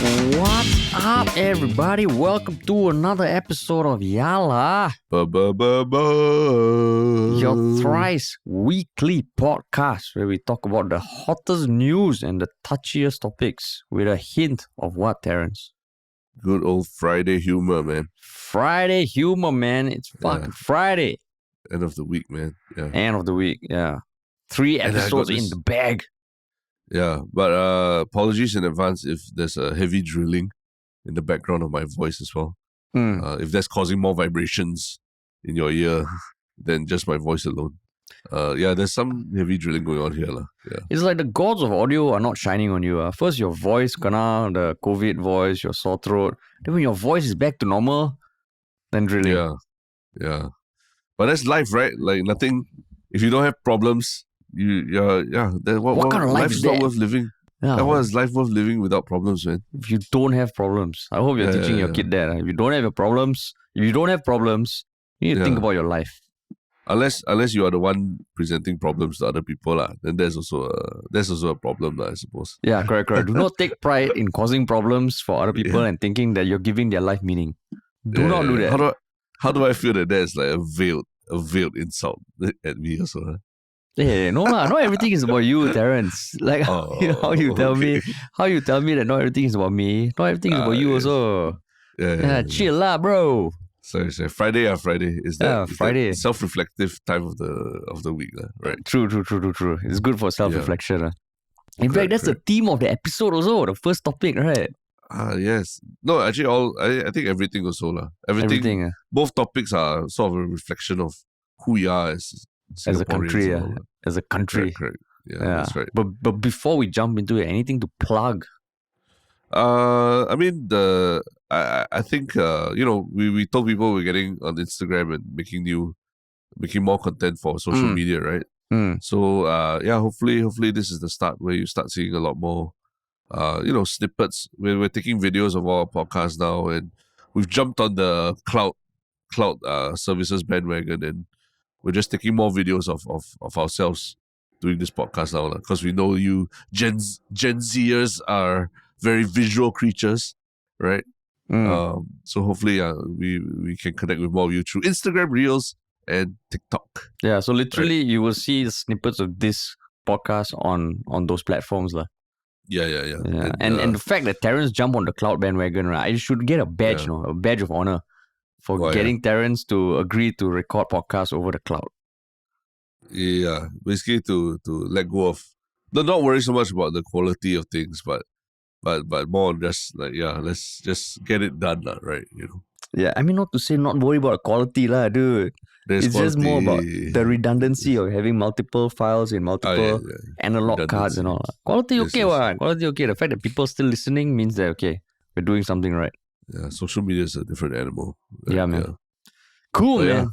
What's up, everybody? Welcome to another episode of Yala, your thrice weekly podcast where we talk about the hottest news and the touchiest topics with a hint of what, Terrence? Good old Friday humor, man. Friday humor, man. It's fucking Friday. End of the week, man. Yeah. End of the week, yeah. 3 episodes in the bag. Yeah, but apologies in advance if there's a heavy drilling in the background of my voice as well. If that's causing more vibrations in your ear than just my voice alone. Yeah, there's some heavy drilling going on here. Yeah. It's like the gods of audio are not shining on you. First your voice, the COVID voice, your sore throat. Then when your voice is back to normal, then drilling. Yeah. But that's life, right? Like nothing, if you don't have problems, what kind of life is not that? worth living. Yeah. What is life worth living without problems, man? If you don't have problems. I hope you're teaching your kid that. If you don't have problems, you need to think about your life. Unless you are the one presenting problems to other people, then there's also a problem, I suppose. Yeah, correct. Do not take pride in causing problems for other people and thinking that you're giving their life meaning. Do not do that. How do I feel that there's like a veiled insult at me also? Huh? Hey, no lah. Not everything is about you, Terrence. Like how you tell me that not everything is about me. Not everything is about you also. Yeah, chill lah, bro. Sorry. Friday is that Friday? That self-reflective time of the week, right? True. It's good for self-reflection. In fact, that's the theme of the episode also. The first topic, right? Yes. No, actually, I think everything also lah. Everything. Both topics are sort of a reflection of who we are as a country. As a country. Correct. Yeah, that's right. But before we jump into it, anything to plug? I mean, I think we told people we're getting on Instagram and making more content for social media, right? So hopefully this is the start where you start seeing a lot more snippets. We're taking videos of our podcast now, and we've jumped on the cloud services bandwagon, and we're just taking more videos of ourselves doing this podcast now, because we know you Gen Zers are very visual creatures, right? So hopefully we can connect with more of you through Instagram Reels and TikTok. Yeah, so literally you will see snippets of this podcast on those platforms. Yeah. And the fact that Terrence jumped on the cloud bandwagon, right? I should get a badge, a badge of honor for getting Terrence to agree to record podcasts over the cloud. Yeah, basically to let go of, not worry so much about the quality of things, but more just like, let's just get it done, right? Yeah, I mean, not to say not worry about the quality, dude. It's just more about the redundancy of having multiple files in multiple analog cards and all. Quality okay. The fact that people are still listening means that, we're doing something right. Yeah, social media is a different animal. Right? Yeah, man. Cool, man. Yeah.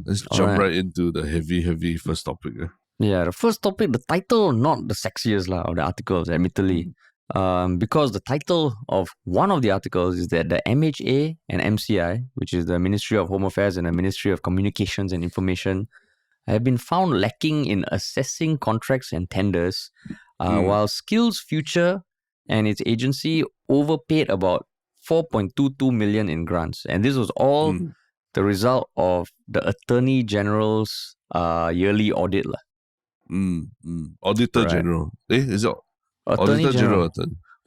Let's jump right into the heavy first topic. Yeah, the first topic, the title, not the sexiest of the articles, admittedly. Because the title of one of the articles is that the MHA and MCI, which is the Ministry of Home Affairs and the Ministry of Communications and Information, have been found lacking in assessing contracts and tenders, while Skills Future and its agency overpaid about 4.22 million in grants. And this was all the result of the Attorney General's yearly audit. Auditor-General. Is it Auditor-General?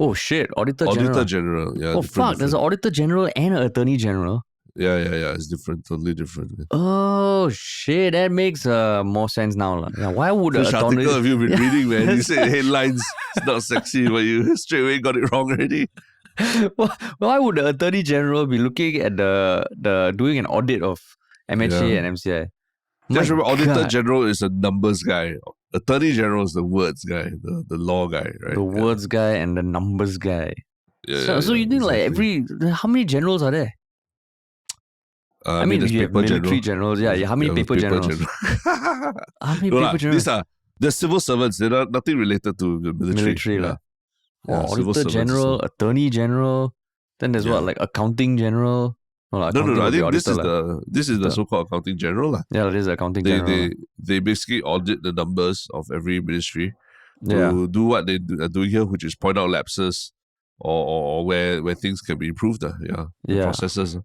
Oh shit, Auditor-General. Auditor-General, yeah. Oh fuck, there's an Auditor-General and an Attorney-General. Yeah, it's different, totally different. Oh shit, that makes more sense now. Yeah, why would Which article have you been reading, man? You said headlines, it's not sexy, but you straight away got it wrong already. Why would the Attorney General be looking at the doing an audit of MHA and MCI? Just remember, Auditor-General is a numbers guy. Attorney General is the words guy, the law guy, right? The words guy and the numbers guy. So you think how many generals are there? I mean, you have military generals. How many paper generals? How many paper generals? They're civil servants. They're nothing related to the military. Auditor General, Attorney General. Then there's Accounting General. No. I think this is the so-called Accounting General. Yeah, this is Accounting General. They basically audit the numbers of every ministry to do what they are doing here, which is point out lapses, or where things can be improved. The processes.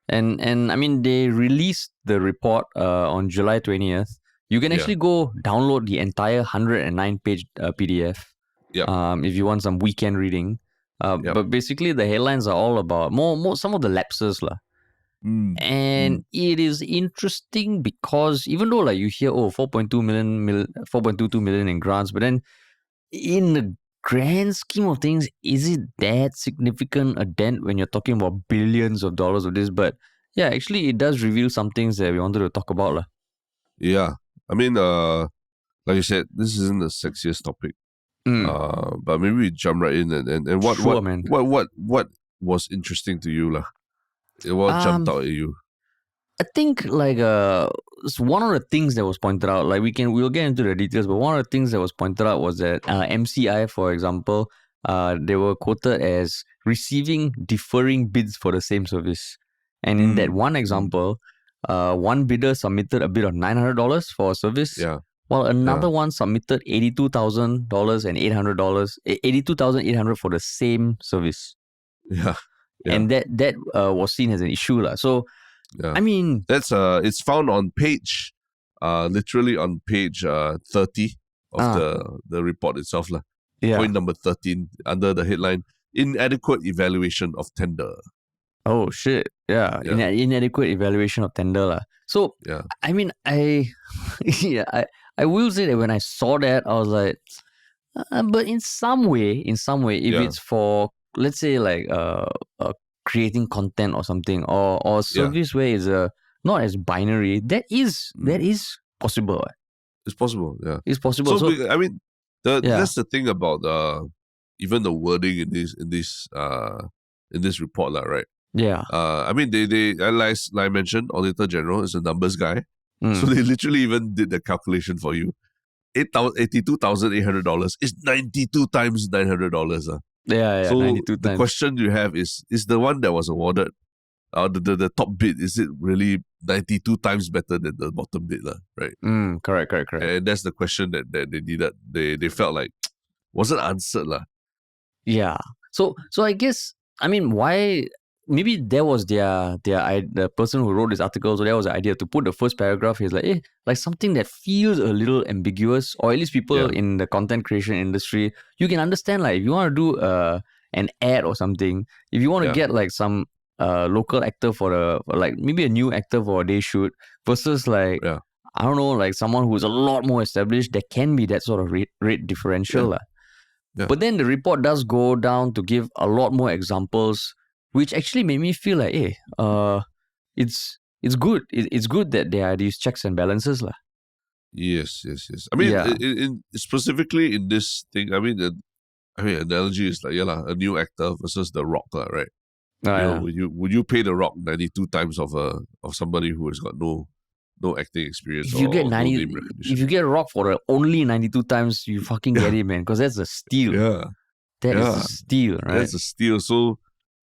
And I mean, they released the report on July 20th. You can actually go download the entire 109-page PDF if you want some weekend reading. But basically, the headlines are all about more some of the lapses lah. And it is interesting because even though like you hear 4.22 million in grants, but then in the grand scheme of things, is it that significant a dent when you're talking about billions of dollars of this? But yeah, actually it does reveal some things that we wanted to talk about lah. Yeah, I mean, like you said, this isn't the sexiest topic. But maybe we jump right in and what was interesting to you lah? What jumped out at you? I think like one of the things that was pointed out, like we'll get into the details, but one of the things that was pointed out was that MCI, for example, they were quoted as receiving differing bids for the same service. And in that one example, one bidder submitted a bid of $900 for a service, while another one submitted $82,000 and $800, $82,800 for the same service. Yeah. And that was seen as an issue lah. So I mean, that's it's found on page, literally on page 30 of the report itself lah. Point number 13 under the headline "Inadequate Evaluation of Tender." Oh shit! Yeah. Inadequate evaluation of tender lah. So I mean, I will say that when I saw that, I was like, but in some way, if it's for, let's say like creating content or something, or service where it's not as binary, that is possible. It's possible, it's possible. So I mean, that's the thing about even the wording in this report lah, right? I mean, they like I mentioned, Auditor-General is a numbers guy, so they literally even did the calculation for you. $82,800 is 92 times $900. So 92 the question you have is the one that was awarded, the top bid, is it really 92 times better than the bottom bid, right? Correct. And that's the question that they needed. They felt like wasn't answered lah. Yeah. So I guess, I mean, why? Maybe that was the person who wrote this article. So that was the idea to put the first paragraph is like, like something that feels a little ambiguous, or at least people in the content creation industry, you can understand, like if you want to do an ad or something, if you want to get like some local actor for like maybe a new actor for a day shoot versus like I don't know, like someone who's a lot more established, there can be that sort of rate differential. But then the report does go down to give a lot more examples, which actually made me feel like, hey, it's good. It's good that there are these checks and balances lah. Yes. I mean, in specifically in this thing, I mean, analogy is like a new actor versus The Rock lah, right? Would you pay The Rock 92 times of somebody who has got no acting experience? If you get if you get Rock for only 92 times, you fucking get it, man, because that's a steal. That is a steal, right? That's a steal.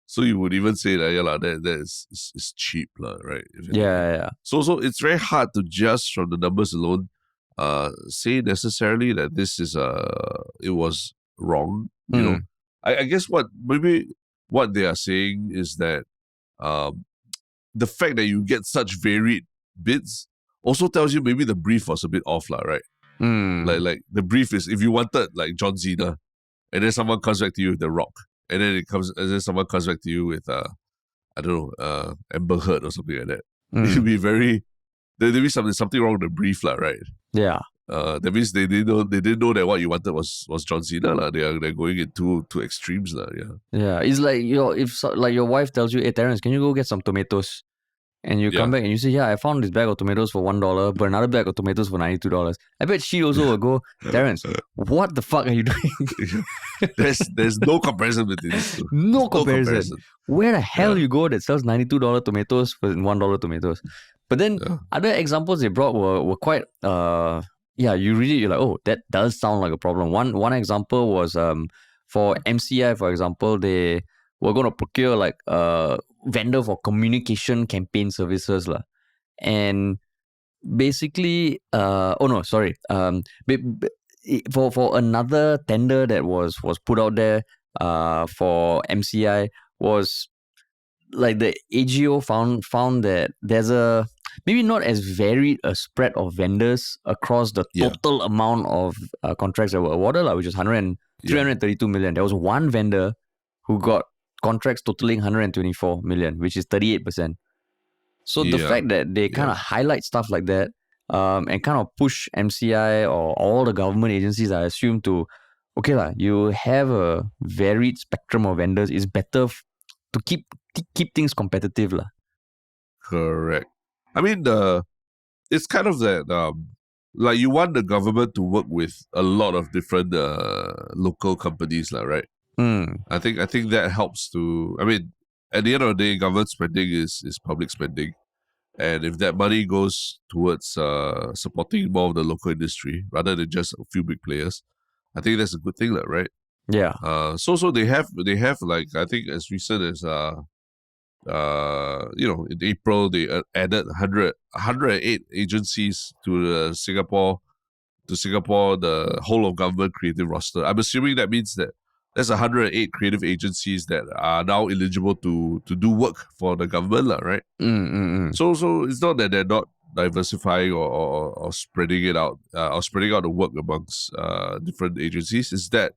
So you would even say that that is cheap, right? So it's very hard to just from the numbers alone say necessarily that this is it was wrong. You know, I guess what they are saying is that the fact that you get such varied bids also tells you maybe the brief was a bit off, right? Like the brief is, if you wanted like John Cena, and then someone comes back to you with The Rock, and then someone comes back to you with I don't know, Amber Heard or something like that. It should be very, there be something wrong with the brief, right? That means they didn't know that what you wanted was John Cena. They're going into two extremes. It's like if like your wife tells you, hey Terrence, can you go get some tomatoes? And you come back and you say, I found this bag of tomatoes for $1, but another bag of tomatoes for $92. I bet she also will go, Terrence, what the fuck are you doing? There's no comparison between these two. No comparison. Where the hell you go that sells $92 tomatoes for $1 tomatoes? But then other examples they brought were quite you read it, you're like, oh, that does sound like a problem. One example was for MCI, for example, they were going to procure like a vendor for communication campaign services lah. And basically for another tender that was put out there, for MCI was like the AGO found that there's a maybe not as varied a spread of vendors across the total amount of contracts that were awarded, which is 332 million. There was one vendor who got contracts totaling 124 million, which is 38%. So the fact that they kind of highlight stuff like that and kind of push MCI or all the government agencies, I assume, to okay you have a varied spectrum of vendors is better to keep things competitive lah. Correct. I mean, it's kind of that like you want the government to work with a lot of different local companies lah, right? I think that helps to. I mean, at the end of the day, government spending is public spending, and if that money goes towards supporting more of the local industry rather than just a few big players, I think that's a good thing, right? Yeah. So they have like, I think as recent as in April they added 108 agencies to Singapore, the whole of government creative roster. I'm assuming that means that there's 108 creative agencies that are now eligible to do work for the government, right? So it's not that they're not diversifying or spreading it out or spreading out the work amongst different agencies. It's that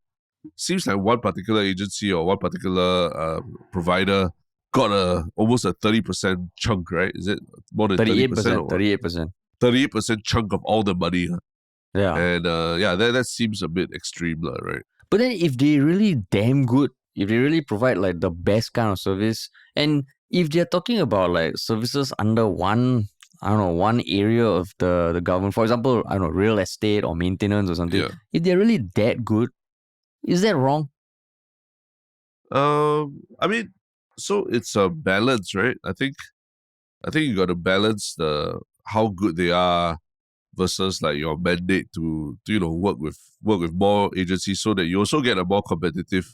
seems like one particular agency or one particular provider got almost a 30% chunk, right? Is it more than 30%? 38%. 38% chunk of all the money. Huh? Yeah. And that seems a bit extreme, right? But then if they really damn good, if they really provide like the best kind of service, and if they're talking about like services under one area of the government, for example, real estate or maintenance or something, if they're really that good, is that wrong? I mean, so it's a balance, right? I think you got to balance the how good they are versus like your mandate to work with more agencies so that you also get a more competitive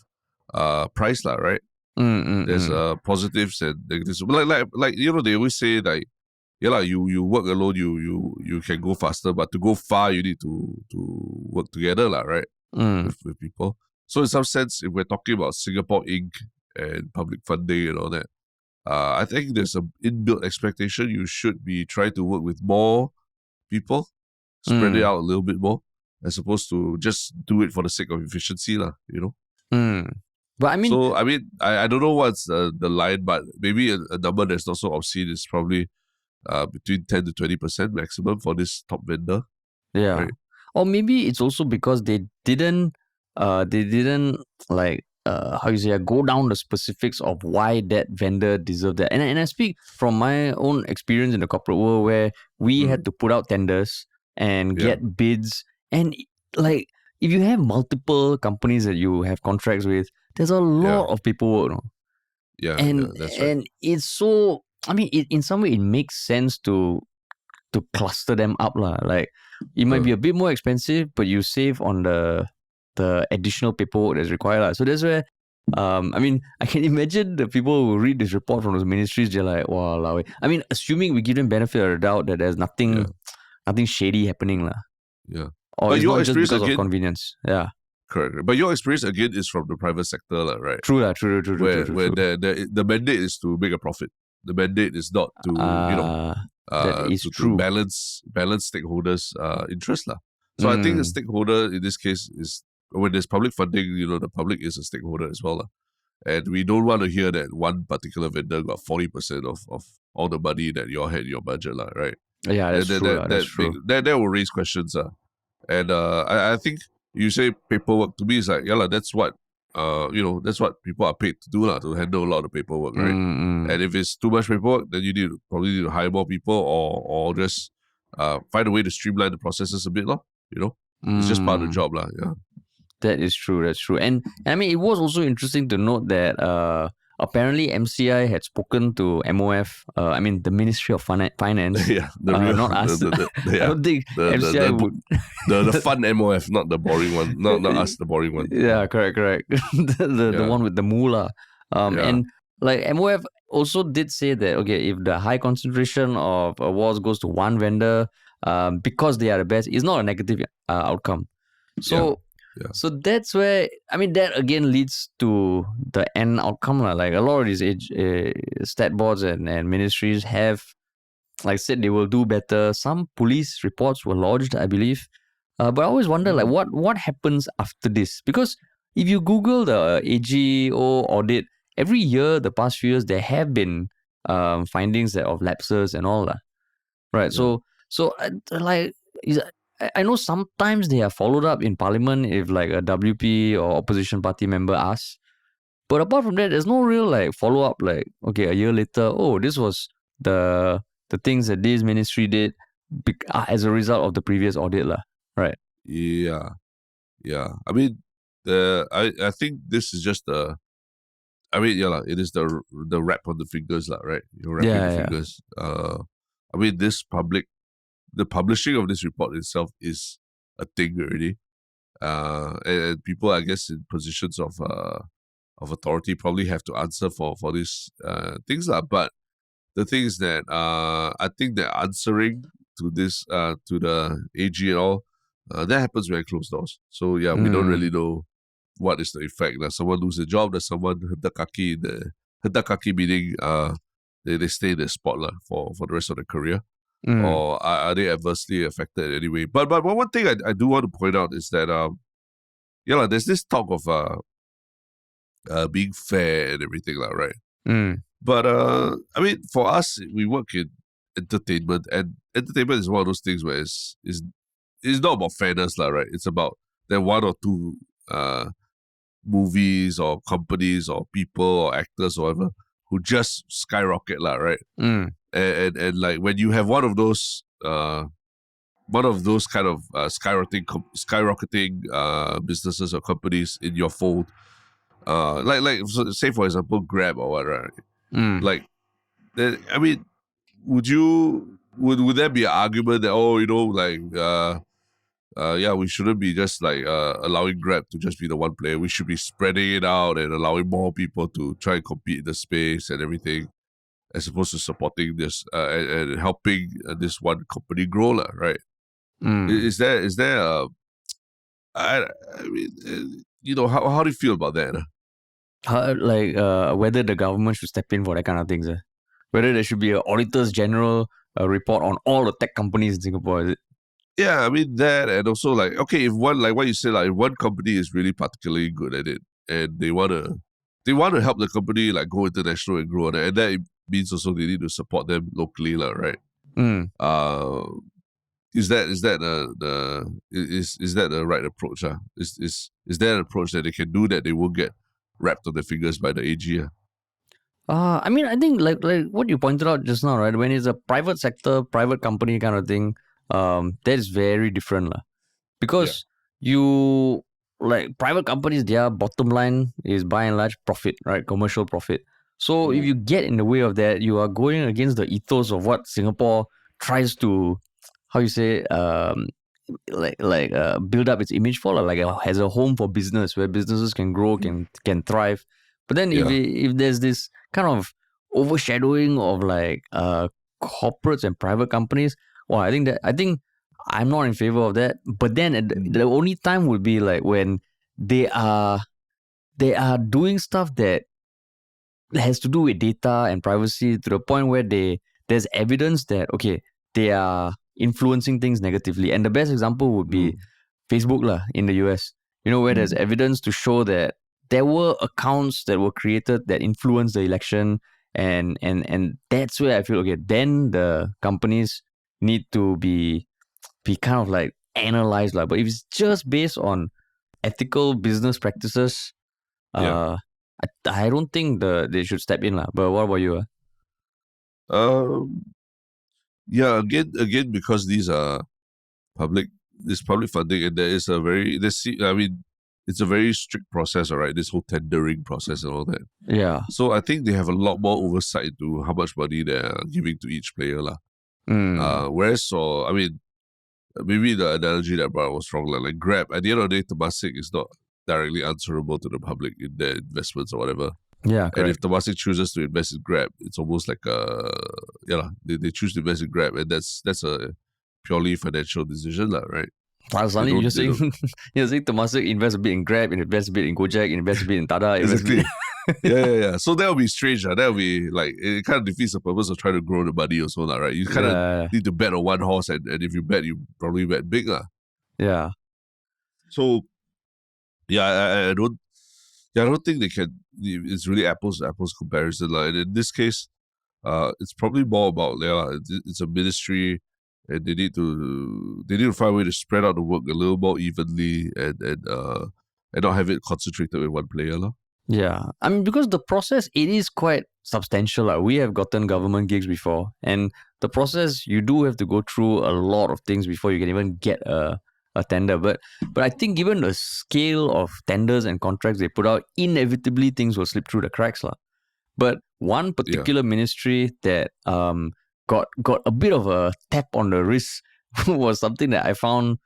price, right? There's positives and negatives. Like they always say like, you work alone, you can go faster, but to go far you need to work together, right? With people. So in some sense, if we're talking about Singapore Inc. and public funding and all that, I think there's an inbuilt expectation you should be trying to work with more people, spread it out a little bit more, as opposed to just do it for the sake of efficiency, But I mean, so I don't know what's the line, but maybe a number that's not so obscene is probably between 10 to 20% maximum for this top vendor. Yeah, right? Or maybe it's also because they didn't like go down the specifics of why that vendor deserved that. And I speak from my own experience in the corporate world where we had to put out tenders and get bids. And like, if you have multiple companies that you have contracts with, there's a lot of paperwork. And that's right. And it's so, I mean, in some way it makes sense to cluster them up. Like, it might be a bit more expensive, but you save on the additional paperwork that's required. So that's where, I can imagine the people who read this report from those ministries, they're like, wow. I mean, assuming we give them benefit of the doubt that there's nothing shady happening. Yeah. Or but it's not just because of convenience. Yeah. Correct. But your experience again is from the private sector, right? True. Where the mandate is to make a profit. The mandate is not to, that is to balance stakeholders' interest. So I think the stakeholder in this case is, when there's public funding, the public is a stakeholder as well. And we don't want to hear that one particular vendor got 40% of all the money that you had in your budget, right? Yeah, that's true. That will raise questions. And I think you say paperwork, to me it's like, that's what that's what people are paid to do, to handle a lot of paperwork, right? And if it's too much paperwork, then you probably need to hire more people or just find a way to streamline the processes a bit, It's just part of the job, yeah. That is true. That's true. And I mean, it was also interesting to note that apparently MCI had spoken to MOF, the Ministry of Finance. Not us. I don't think MCI would. The fun MOF, not the boring one. Not us, the boring one. Yeah, correct. The one with the moolah. And like MOF also did say that, okay, if the high concentration of awards goes to one vendor, because they are the best, it's not a negative outcome. So Yeah. So that's where, I mean, that again leads to the end outcome. Like a lot of these stat boards and ministries have, like I said, they will do better. Some police reports were lodged, I believe. But I always wonder, like, what happens after this? Because if you Google the AGO audit, every year, the past few years, there have been findings of lapses and all that. Right. Yeah. So like, I know sometimes they are followed up in parliament if like a WP or opposition party member asks. But apart from that, there's no real like follow up. Like, okay, a year later, oh, this was the things that this ministry did as a result of the previous audit, lah. Right. Yeah. Yeah. I mean, I think this is just I mean, yeah, it is the wrap on the fingers, lah, right? You're wrapping the fingers. I mean, the publishing of this report itself is a thing already. And people, I guess, in positions of authority probably have to answer for these things, lah. But the thing is that I think that answering to this to the AG and all, that happens very close doors. So yeah, we don't really know what is the effect. Does someone lose a job? Does someone hentak kaki meaning they stay in the spot for the rest of their career? Or are they adversely affected anyway? But one thing I do want to point out is that there's this talk of being fair and everything, right? But I mean, for us, we work in entertainment, and entertainment is one of those things where it's not about fairness, right? It's about there one or two movies or companies or people or actors or whatever who just skyrocket, right? And like when you have one of those kind of skyrocketing businesses or companies in your fold, like say for example Grab or what, right? Like, I mean, would there be an argument that we shouldn't be just like allowing Grab to just be the one player. We should be spreading it out and allowing more people to try and compete in the space and everything, as opposed to supporting this and helping this one company grow, right? Is there I mean, how do you feel about that? Whether the government should step in for that kind of things. Whether there should be an Auditor-General report on all the tech companies in Singapore, is it? Yeah, I mean that, and also like, okay, if one, like what you said, like if one company is really particularly good at it and they want to help the company like go international and grow on it, and that means also they need to support them locally, right? Is that the right approach? Is there an approach that they can do that they won't get wrapped on their fingers by the AG? I mean, I think like what you pointed out just now, right? When it's a private sector, private company kind of thing, that is very different, because you, like, private companies, their bottom line is by and large profit, right? Commercial profit. So if you get in the way of that, you are going against the ethos of what Singapore tries to, how you say, build up its image for, like as a home for business where businesses can grow, can thrive. But then if there's this kind of overshadowing of like corporates and private companies, well, I think I'm not in favor of that. But then the only time would be like when they are doing stuff that has to do with data and privacy to the point where there's evidence that, okay, they are influencing things negatively. And the best example would be Facebook in the US, where there's evidence to show that there were accounts that were created that influenced the election, and that's where I feel, okay, then the companies need to be kind of like analyzed. But if it's just based on ethical business practices, I don't think they should step in. But what about you? Again, because these are public funding, and there is it's a very strict process, all right? This whole tendering process and all that. Yeah. So I think they have a lot more oversight to how much money they're giving to each player, whereas, I mean, maybe the analogy that I brought was wrong. Like Grab, at the end of the day, Temasek is not directly answerable to the public in their investments or whatever. Yeah, correct. And if Temasek chooses to invest in Grab, it's almost like they choose to invest in Grab, and that's a purely financial decision, right? Suddenly you're saying Temasek invest a bit in Grab, invest a bit in Gojek, invest a bit in Tada. Exactly. yeah. So that would be strange. That would be like, it kind of defeats the purpose of trying to grow the money also, right? You kind of need to bet on one horse, and if you bet, you probably bet big. Yeah. So, I don't think they can. It's really apples to apples comparison. And in this case, it's probably more about it's a ministry, and they need to find a way to spread out the work a little more evenly, and not have it concentrated with one player. Yeah, I mean, because the process, it is quite substantial. We have gotten government gigs before, and the process, you do have to go through a lot of things before you can even get a tender. But I think given the scale of tenders and contracts they put out, inevitably things will slip through the cracks. But one particular ministry that got a bit of a tap on the wrist was something that I found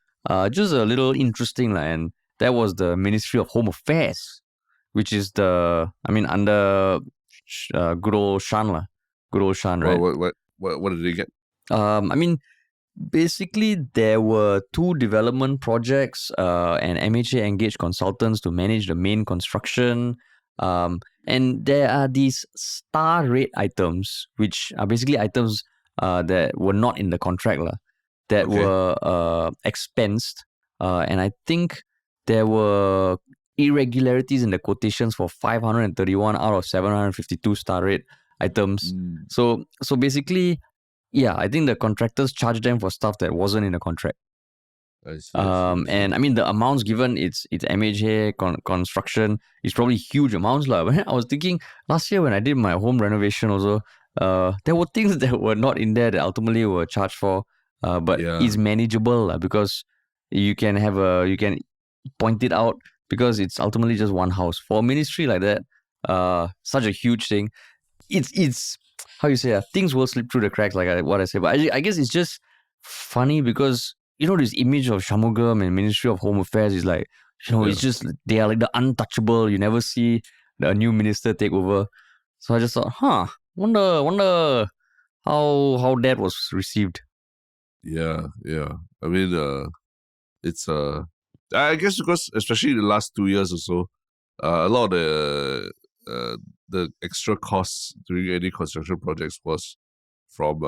just a little interesting, and that was the Ministry of Home Affairs, which is under good old Shan, right? What did they get? Basically, there were 2 development projects, and MHA engaged consultants to manage the main construction. And there are these star rate items, which are basically items that were not in the contract, that were expensed. And I think there were irregularities in the quotations for 531 out of 752 star rate items. So basically, I think the contractors charged them for stuff that wasn't in the contract. I see. And I mean, the amounts given, it's MHA construction, is probably huge amounts. But I was thinking last year when I did my home renovation also, there were things that were not in there that ultimately were charged for, but it's manageable because you can point it out, because it's ultimately just one house. For a ministry like that, such a huge thing, it's how you say, things will slip through the cracks, like what I say. But I guess it's just funny because, this image of Shanmugam and Ministry of Home Affairs is like, it's just, they are like the untouchable. You never see the new minister take over. So I just thought, wonder how that was received. Yeah. I mean, it's I guess because especially in the last 2 years or so, a lot of the extra costs during any construction projects was from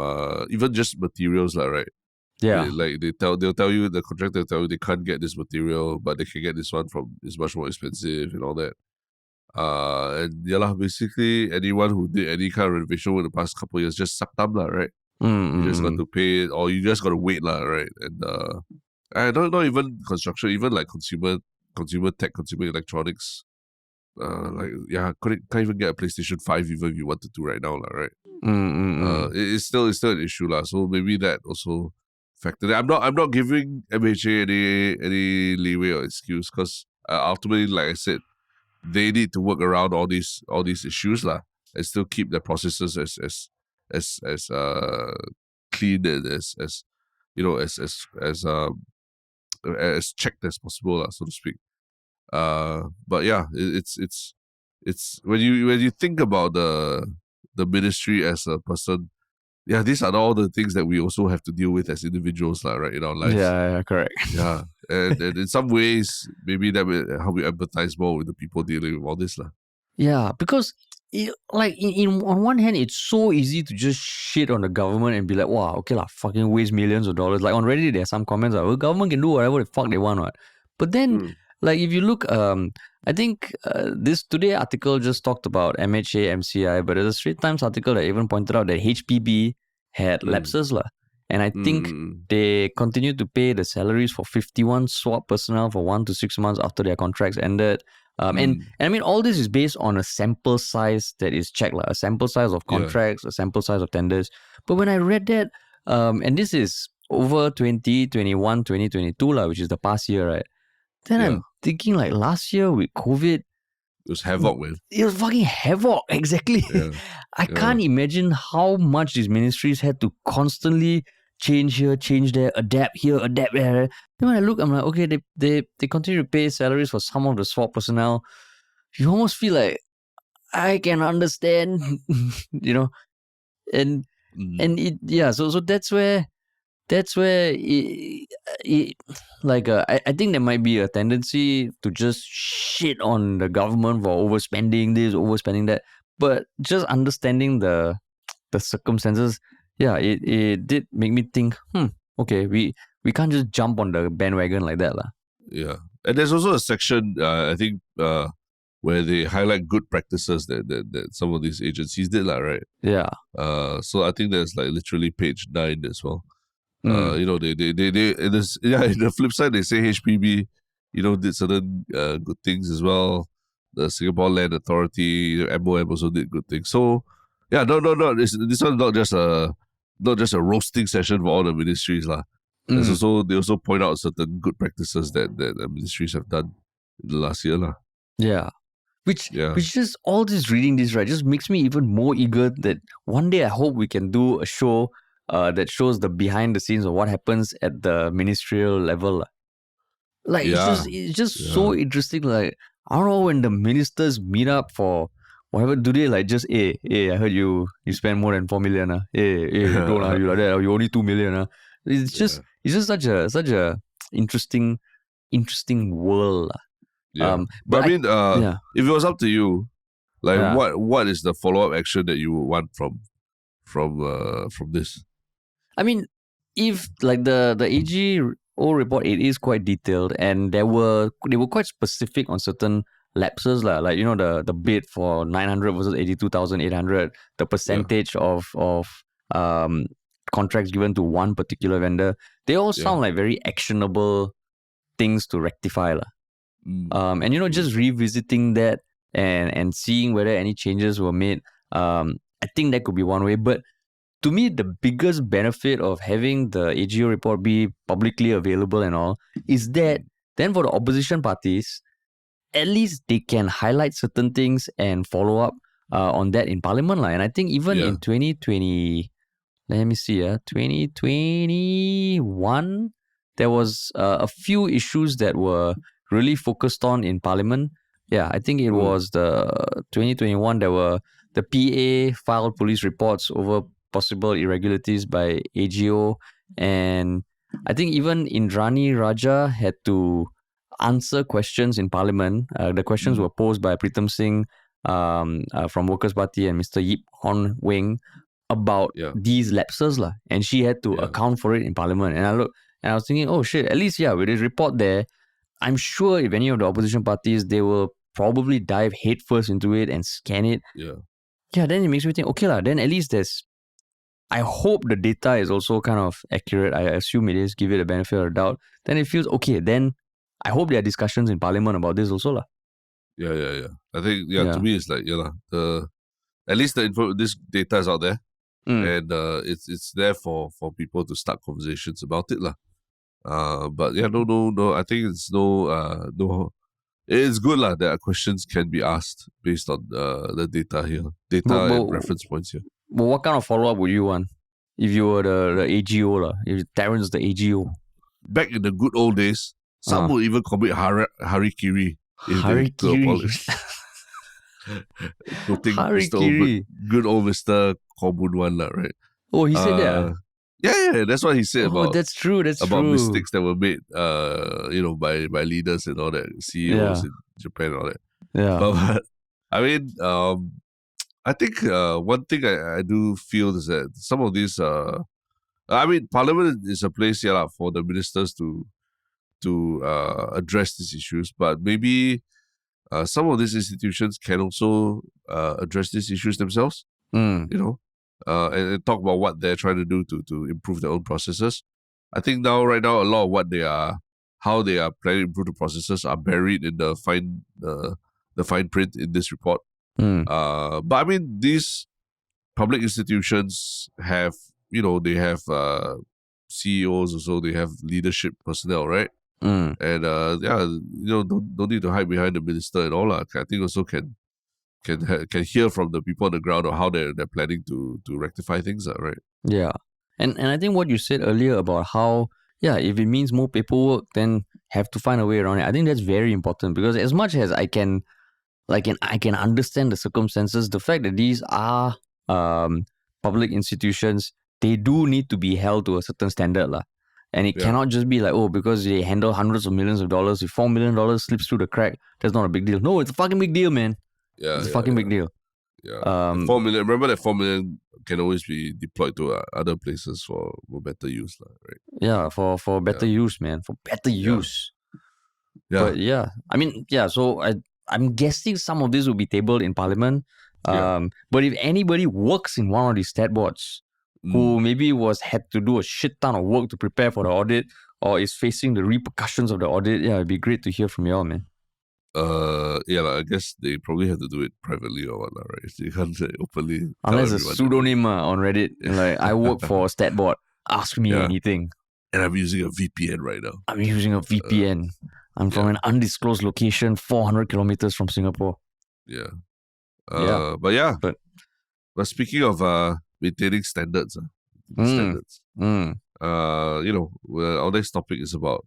even just materials, right? Yeah. Like they'll tell you, the contractor will tell you they can't get this material, but they can get this one from, it's much more expensive and all that. And basically anyone who did any kind of renovation over the past couple of years just sucked up, right? You just got to pay it, or you just got to wait, right? And not even construction, even like consumer tech, consumer electronics. Can't even get a PlayStation 5 even if you wanted to right now, right? It's still an issue, so maybe that also factored. I'm not giving MHA any leeway or excuse, because ultimately, like I said, they need to work around all these issues, and still keep their processes as clean and as checked as possible, so to speak. But yeah, it's when you think about the ministry as a person, these are all the things that we also have to deal with as individuals, right, in our lives. Yeah, correct. Yeah, and in some ways, maybe that will help you empathize more with the people dealing with all this, Yeah, because on one hand, it's so easy to just shit on the government and be like, wow, okay fucking waste millions of dollars. Like on Reddit, there are some comments like, well, government can do whatever the fuck they want, right? But then, like if you look, I think this Today article just talked about MHA, MCI, but there's a Straits Times article that even pointed out that HPB had lapses, and I think they continued to pay the salaries for 51 SWAT personnel for 1 to 6 months after their contracts ended. And I mean, all this is based on a sample size that is checked, a sample size of contracts, a sample size of tenders. But when I read that, and this is over 2021, 2022, which is the past year, right? Then I'm thinking, like, last year with COVID, it was havoc, man. It was fucking havoc, exactly. I can't imagine how much these ministries had to constantly change here, change there, adapt here, adapt there. Then when I look, I'm like, okay, they continue to pay salaries for some of the SWAT personnel. You almost feel like, I can understand, and it, so that's where that's where I think there might be a tendency to just shit on the government for overspending this, overspending that. But just understanding the circumstances, yeah, it did make me think, okay, we can't just jump on the bandwagon like that, lah. Yeah, and there's also a section I think where they highlight good practices that some of these agencies did, lah, right? Yeah. So I think there's like literally page 9 as well. You know, they in the flip side they say HPB, you know, did certain good things as well. The Singapore Land Authority, MOM also did good things. So yeah, no. This one's not just a roasting session for all the ministries, lah. There's also they also point out certain good practices that the ministries have done in the last year, lah. Yeah. Which just all this reading this, right, just makes me even more eager that one day I hope we can do a show that shows the behind the scenes of what happens at the ministerial level. Like it's just so interesting. Like, I don't know, when the ministers meet up for whatever, do they like just, hey, I heard you spend more than 4 million. Hey, don't you like that, you only 2 million. It's just such a interesting world. Yeah. But I mean, if it was up to you, like what is the follow-up action that you would want from this? I mean, if like the AGO report, it is quite detailed, and they were quite specific on certain lapses, like, you know, the bid for 900 versus 82,800, the percentage of contracts given to one particular vendor. They all sound like very actionable things to rectify, and you know, just revisiting that and seeing whether any changes were made. I think that could be one way, but to me, the biggest benefit of having the AGO report be publicly available and all is that then for the opposition parties, at least they can highlight certain things and follow up on that in Parliament. And I think even in 2020, let me see, 2021, there was a few issues that were really focused on in Parliament. Yeah, I think it was the 2021, there were the PA filed police reports over possible irregularities by AGO, and I think even Indrani Raja had to answer questions in Parliament. The questions were posed by Pritam Singh from Workers' Party and Mr. Yip Hon Wing about these lapses, and she had to account for it in Parliament. And I was thinking, oh shit, at least with this report there, I'm sure if any of the opposition parties, they will probably dive headfirst into it and scan it. Yeah, then it makes me think, okay then at least I hope the data is also kind of accurate. I assume it is, give it a benefit of the doubt. Then it feels okay. Then I hope there are discussions in Parliament about this also. Yeah. I think, to me, it's like, at least the info, this data is out there. And it's there for people to start conversations about it. But no, I think it's it's good that questions can be asked based on the data here. And reference points here. But what kind of follow-up would you want if you were the AGO, if Terrence the AGO? Back in the good old days, some would even commit harikiri. Harikiri? Harikiri. Good old Mr. Komun Wan, right? Oh, he said that? Yeah, that's what he said about. That's true. About mistakes that were made, by leaders and all that, CEOs in Japan and all that. Yeah. But I mean, I think one thing I do feel is that some of these, Parliament is a place for the ministers to address these issues, but maybe some of these institutions can also address these issues themselves. And talk about what they're trying to do to improve their own processes. I think right now, a lot of how they are planning to improve the processes are buried in the fine print in this report. But I mean, these public institutions have, they have CEOs also, they have leadership personnel, right? And don't need to hide behind the minister and all. I think also can hear from the people on the ground of how they're planning to rectify things, right? Yeah. And I think what you said earlier about how, if it means more paperwork, then have to find a way around it. I think that's very important, because as much as I can understand the circumstances, the fact that these are public institutions, they do need to be held to a certain standard lah. And it cannot just be like, oh, because they handle hundreds of millions of dollars, if $4 million slips through the crack, that's not a big deal. No, it's a fucking big deal, man. It's a fucking big deal. Yeah. 4 million. Remember that 4 million can always be deployed to other places for better use, right? Yeah, for better use, man. For better use. Yeah. But yeah, I mean, yeah. So I'm guessing some of this will be tabled in Parliament. But if anybody works in one of these stat boards, who maybe had to do a shit ton of work to prepare for the audit, or is facing the repercussions of the audit, yeah, it'd be great to hear from y'all, man. I guess they probably have to do it privately or whatnot, right? They can't openly. Unless a pseudonym on Reddit, like I work for a stat board. Ask me anything. And I'm using a VPN right now. I'm using a VPN. I'm from an undisclosed location, 400 kilometers from Singapore. But speaking of maintaining standards, our next topic is about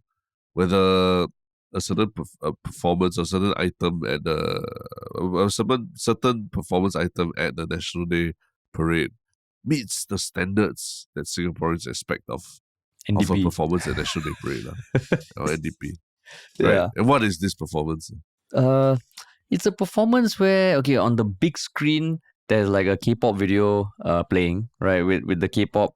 whether a certain performance or certain item at certain performance item at the National Day Parade meets the standards that Singaporeans expect of a performance at National Day Parade, or NDP. Right? Yeah. And what is this performance? It's a performance where, on the big screen, there's like a K-pop video playing, right? With the K-pop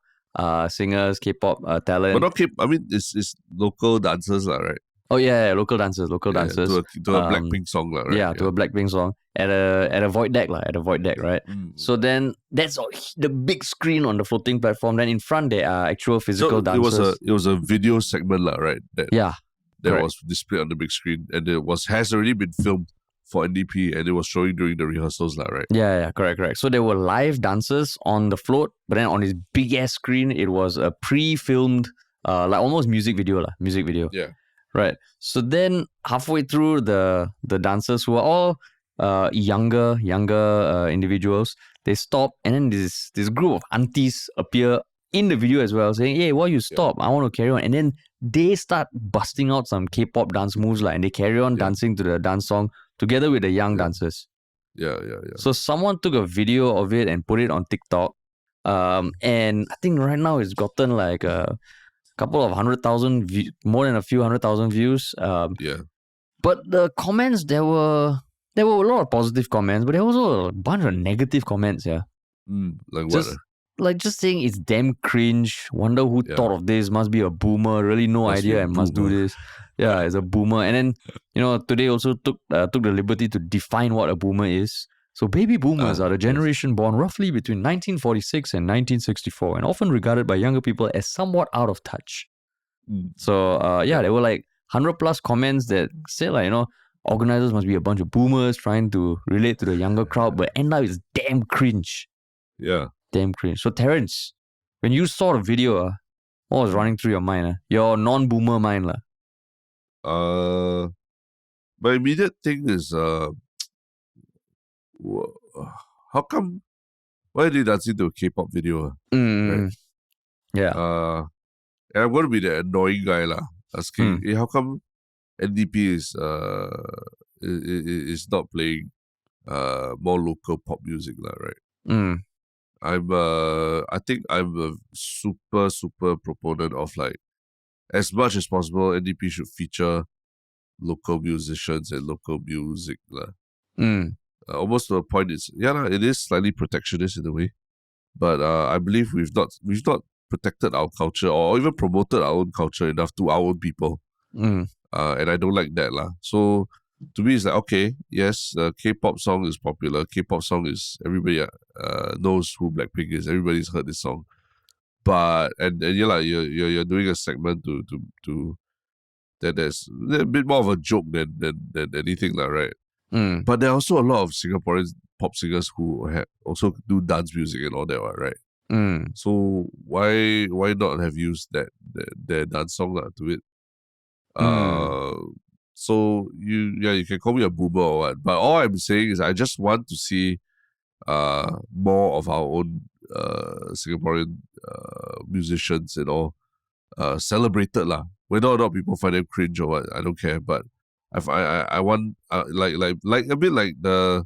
singers, K-pop talent. But not K-pop, I mean, it's local dancers, right? Oh yeah, local dancers. To a Blackpink song, right? Yeah, to a Blackpink song at a void deck, right? So then that's the big screen on the floating platform. Then in front there are actual physical dancers. It was a video segment, right? That correct. was displayed on the big screen, and it has already been filmed for NDP, and it was showing during the rehearsals, right? Yeah, correct. So there were live dancers on the float, but then on this big ass screen, it was a pre-filmed, like almost music video. Yeah. Right. So then halfway through, the dancers, who are all younger individuals, they stop, and then this group of aunties appear in the video as well, saying, "Hey, why you stop? I want to carry on." And then they start busting out some K-pop dance moves, and they carry on dancing to the dance song together with the young dancers. Yeah. So someone took a video of it and put it on TikTok. And I think right now it's gotten like a couple of 100,000 more than a few 100,000 views. But the comments, there were a lot of positive comments, but there was also a bunch of negative comments. Like what? Like just saying it's damn cringe. Wonder who thought of this. Must be a boomer. Really no idea and must do this. Yeah, it's a boomer. And then today also took the liberty to define what a boomer is. So baby boomers are the generation born roughly between 1946 and 1964, and often regarded by younger people as somewhat out of touch. So there were like 100 plus comments that say organizers must be a bunch of boomers trying to relate to the younger crowd, but end up it's damn cringe. Yeah. Damn cringe. So Terrence, when you saw the video, what was running through your mind? Your non-boomer mind? My immediate thing is how come, why did they dance into a K-pop video? Right? Yeah. And I'm going to be the annoying guy asking, how come NDP is not playing more local pop music, right? I think I'm a super proponent of as much as possible NDP should feature local musicians and local music. Almost to a point, it is slightly protectionist in a way, but I believe we've not protected our culture or even promoted our own culture enough to our own people, and I don't like that So to me, it's like, okay, yes, K-pop song is popular. K-pop song is, everybody knows who Blackpink is. Everybody's heard this song, but you're doing a segment to that there's a bit more of a joke than anything, right? But there are also a lot of Singaporean pop singers who also do dance music and all that, right? So why not have used their dance song to it? So you can call me a boomer or what, but all I'm saying is I just want to see more of our own Singaporean musicians and all celebrated Whether or not people find them cringe or what, I don't care. But I want like a bit like the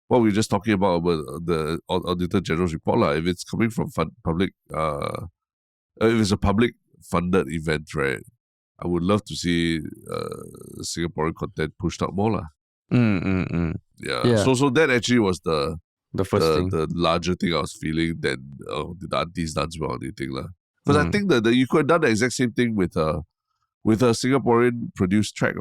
what we were just talking about the Auditor-General's report, if it's coming from public, if it's a public funded event, right? I would love to see Singaporean content pushed out more, Yeah. So that actually was the first thing, the larger thing I was feeling than the aunties dance well or anything, Because I think that you could have done the exact same thing with a Singaporean produced track,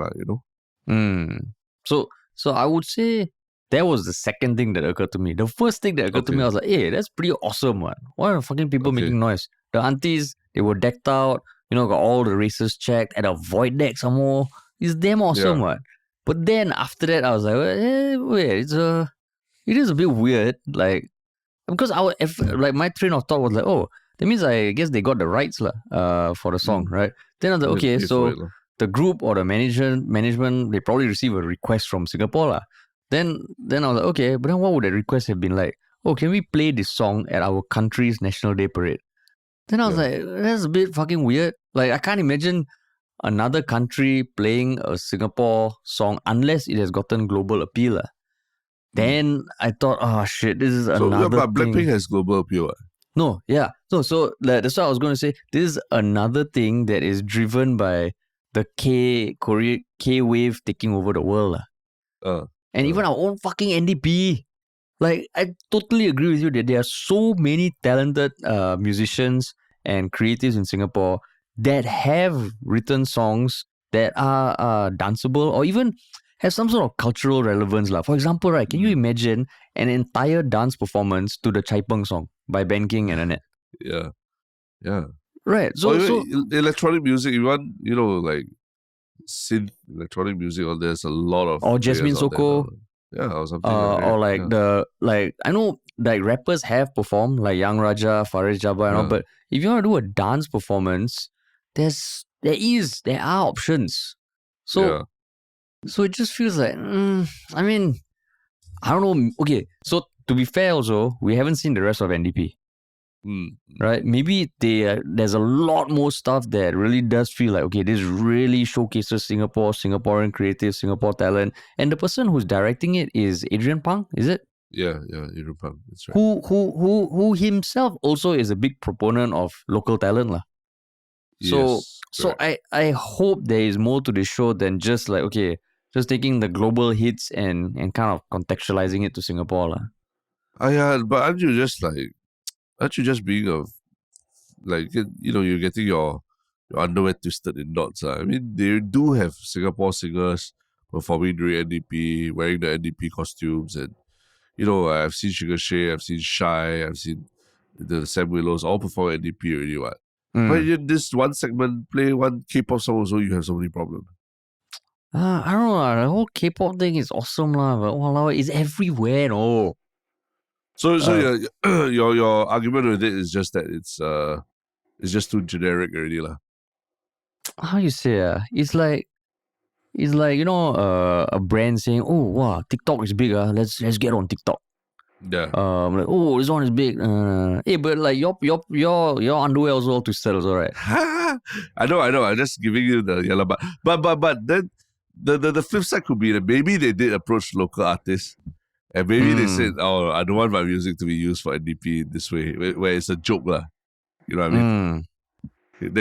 So I would say that was the second thing that occurred to me. The first thing that occurred to me, I was like, hey, that's pretty awesome, man. Why are fucking people making noise? The aunties, they were decked out, got all the races checked at a void deck some more. It's damn awesome, man. But then after that, I was like, wait, it is a bit weird, because my train of thought was like, oh, that means I guess they got the rights for the song, right? Then I was like, okay, so the group or the management, they probably receive a request from Singapore. Then I was like, okay, but then what would the request have been like? Oh, can we play this song at our country's National Day parade? Then I was like, that's a bit fucking weird. I can't imagine another country playing a Singapore song unless it has gotten global appeal. Then I thought, oh shit, this is another but Blackpink has global appeal. No, yeah. So that's what I was going to say. This is another thing that is driven by the K-wave taking over the world. And even our own fucking NDP. I totally agree with you that there are so many talented musicians and creatives in Singapore that have written songs that are danceable or even have some sort of cultural relevance. For example, right, can you imagine an entire dance performance to the Chai Peng song by Ben King and Annette? Yeah. Right. So electronic music, you want, synth electronic music, or there's a lot of... Or Jasmine Soko. Or something like that. Or I know rappers have performed, like Young Raja, Faris Jabbar and all, but if you want to do a dance performance, there are options. So it just feels like, I mean, I don't know. Okay, so to be fair also, we haven't seen the rest of NDP. Right? Maybe there's a lot more stuff that really does feel like, okay, this really showcases Singapore, Singaporean creative, Singapore talent. And the person who's directing it is Adrian Pang, is it? Yeah, Adrian Pang, that's right. Who himself also is a big proponent of local talent. So I hope there is more to the show than just just taking the global hits and kind of contextualizing it to Singapore. But aren't you just being you're getting your underwear twisted in knots. I mean, they do have Singapore singers performing during NDP, wearing the NDP costumes, and I've seen Sugar Shay, I've seen Shy, I've seen the Sam Willows all perform NDP already. But in this one segment, play one K-pop song also, you have so many problems. I don't know. The whole K-pop thing is awesome, but walao, it's everywhere, no. So your argument with it is just that it's just too generic already, How you say? It's like a brand saying, "Oh wow, TikTok is big. Let's get on TikTok." Yeah. Oh, this one is big. Hey, but your underwear also all twisted, also, right? I know. I'm just giving you the yellow, but then the flip side could be that maybe they did approach local artists. And maybe they said, "Oh, I don't want my music to be used for NDP this way," where it's a joke, You know what I mean?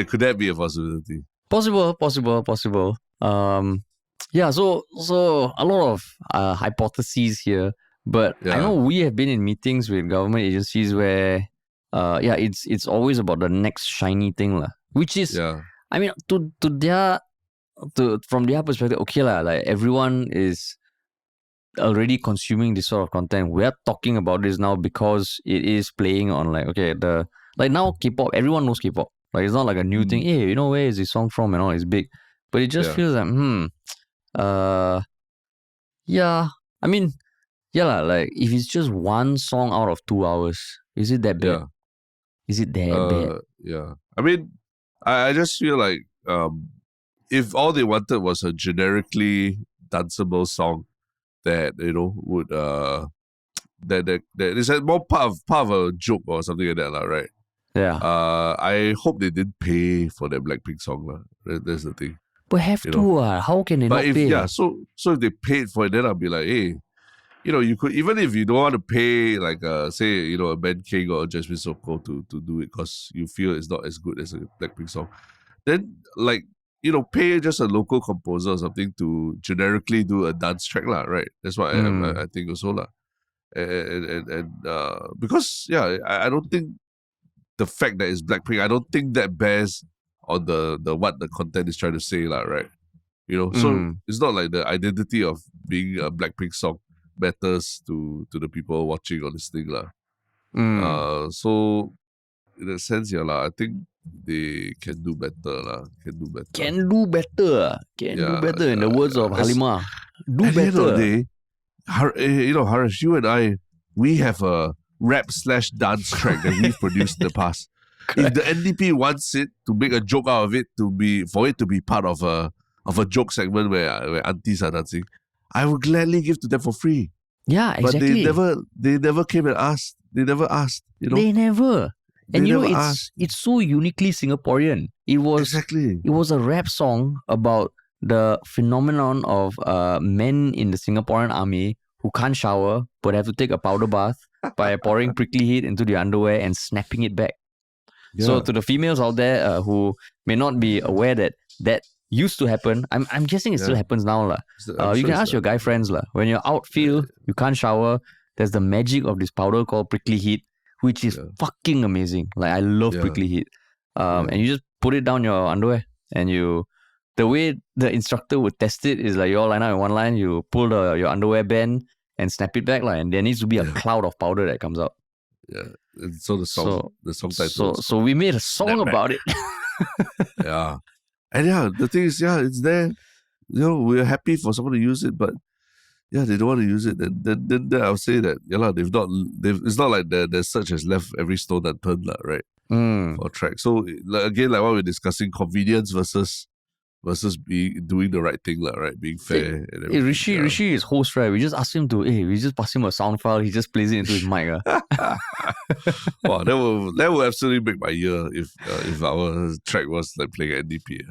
Could that be a possibility? Possible. Yeah. So a lot of hypotheses here, but I know we have been in meetings with government agencies where, it's always about the next shiny thing, which is, I mean, from their perspective, okay, everyone is already consuming this sort of content. We're talking about this now because it is playing on now K-pop, everyone knows K-pop. It's not like a new thing. Hey, where is this song from and all? It's big. But it just feels like, I mean, if it's just one song out of 2 hours, is it that bad? Is it that bad? Yeah. I mean, I just feel like if all they wanted was a generically danceable song that would that is more part of a joke or something like that, right? Yeah. I hope they didn't pay for that Blackpink song, That's the thing. But have to, how can they not pay? So if they paid for it, then I'll be like, hey, you could, even if you don't want to pay like say, a Ben King or a Jasmine Soko to do it because you feel it's not as good as a Blackpink song, then like, pay just a local composer or something to generically do a dance track lah, right? That's what I think also lah. And because I don't think the fact that it's Blackpink, I don't think that bears on the what the content is trying to say lah, right? So it's not like the identity of being a Blackpink song matters to the people watching on this thing lah. So in a sense, I think they can do better lah. Can do better. Can do better. In the words of Halimah, do at better. At the end of the day, Harish, you and I, we have a rap/dance track that we've produced in the past. If the NDP wants it to make a joke out of it, for it to be part of a joke segment where aunties are dancing, I would gladly give to them for free. Yeah, exactly. But they never came and asked. They never asked. They never. And it's so uniquely Singaporean. It was a rap song about the phenomenon of men in the Singaporean army who can't shower but have to take a powder bath by pouring prickly heat into the underwear and snapping it back. Yeah. So to the females out there who may not be aware that used to happen, I'm guessing it still happens now lah. You can ask your guy friends lah. When you're outfield, you can't shower. There's the magic of this powder called prickly heat, which is fucking amazing. Like I love prickly heat. And you just put it down your underwear, and the way the instructor would test it is like you all line up in one line, you pull your underwear band and snap it back, and there needs to be a cloud of powder that comes out. Yeah. And so the song title. So we made a song about it. Yeah. And the thing is, it's there. We're happy for someone to use it, but they don't want to use it. Then I'll say that it's not like the search has left every stone unturned, right? For track. So again, like what we're discussing, convenience versus doing the right thing, right? Being fair. And Rishi is host, right? We just ask him we just pass him a sound file. He just plays it into his mic. Wow, that will absolutely make my year if our track was like playing NDP.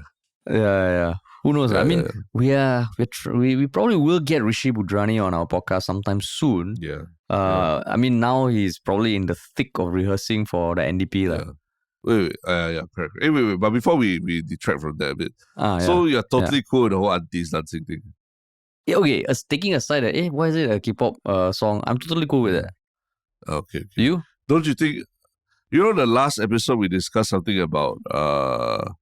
Yeah. Who knows? I mean, we probably will get Rishi Budrani on our podcast sometime soon. Yeah. I mean, now he's probably in the thick of rehearsing for the NDP. Yeah. Wait, correct. Hey, wait. But before we detract from that a bit, so you're totally cool with the whole aunties dancing thing? Yeah, okay. Taking aside that, why is it a K-pop song? I'm totally cool with it. Okay. You? Don't you think? The last episode we discussed something about how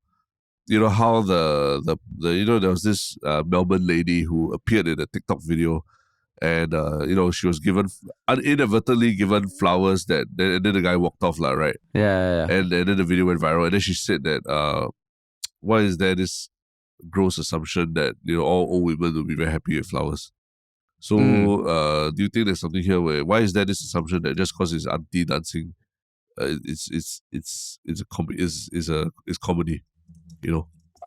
the there was this Melbourne lady who appeared in a TikTok video, and she was inadvertently given flowers and then the guy walked off, right? Yeah. And then the video went viral, and then she said that why is there this gross assumption that all old women will be very happy with flowers? So do you think there's something here why is there this assumption that just because it's auntie dancing, it's comedy?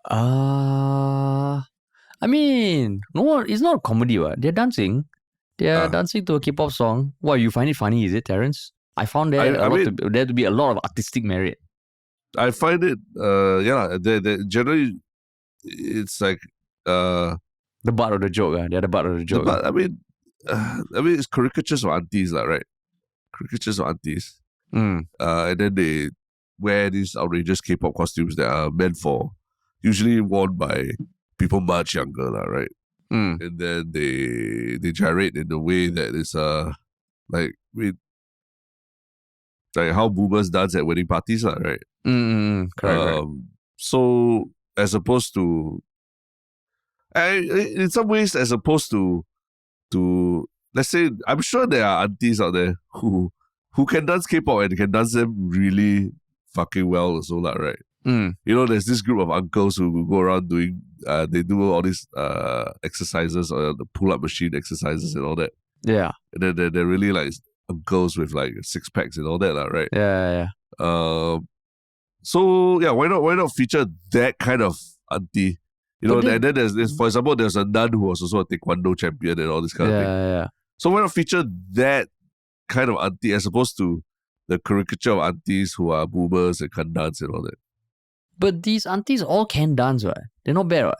I mean, no, it's not comedy. They're dancing. They're dancing to a K-pop song. What, you find it funny, is it, Terence? I found there to be a lot of artistic merit. I find it, generally, it's like the butt of the joke. They're the butt of the joke. I mean, it's caricatures of aunties, right? Caricatures of aunties. And then they wear these outrageous K-pop costumes that are meant for, usually worn by people much younger, right? And then they gyrate in a way that is like how boomers dance at wedding parties, right? Correct. So as opposed to, in some ways, as opposed to let's say, I'm sure there are aunties out there who can dance K-pop and can dance them really fucking well also, right? There's this group of uncles who go around doing, they do all these exercises, or the pull-up machine exercises and all that. Yeah. And then they're really like uncles with like six packs and all that, right? Yeah. So why not feature that kind of auntie? And then there's, for example, there's a nun who was also a taekwondo champion and all this kind of thing. Yeah. So why not feature that kind of auntie as opposed to the caricature of aunties who are boomers and can't dance and all that? But these aunties all can dance, right? They're not bad,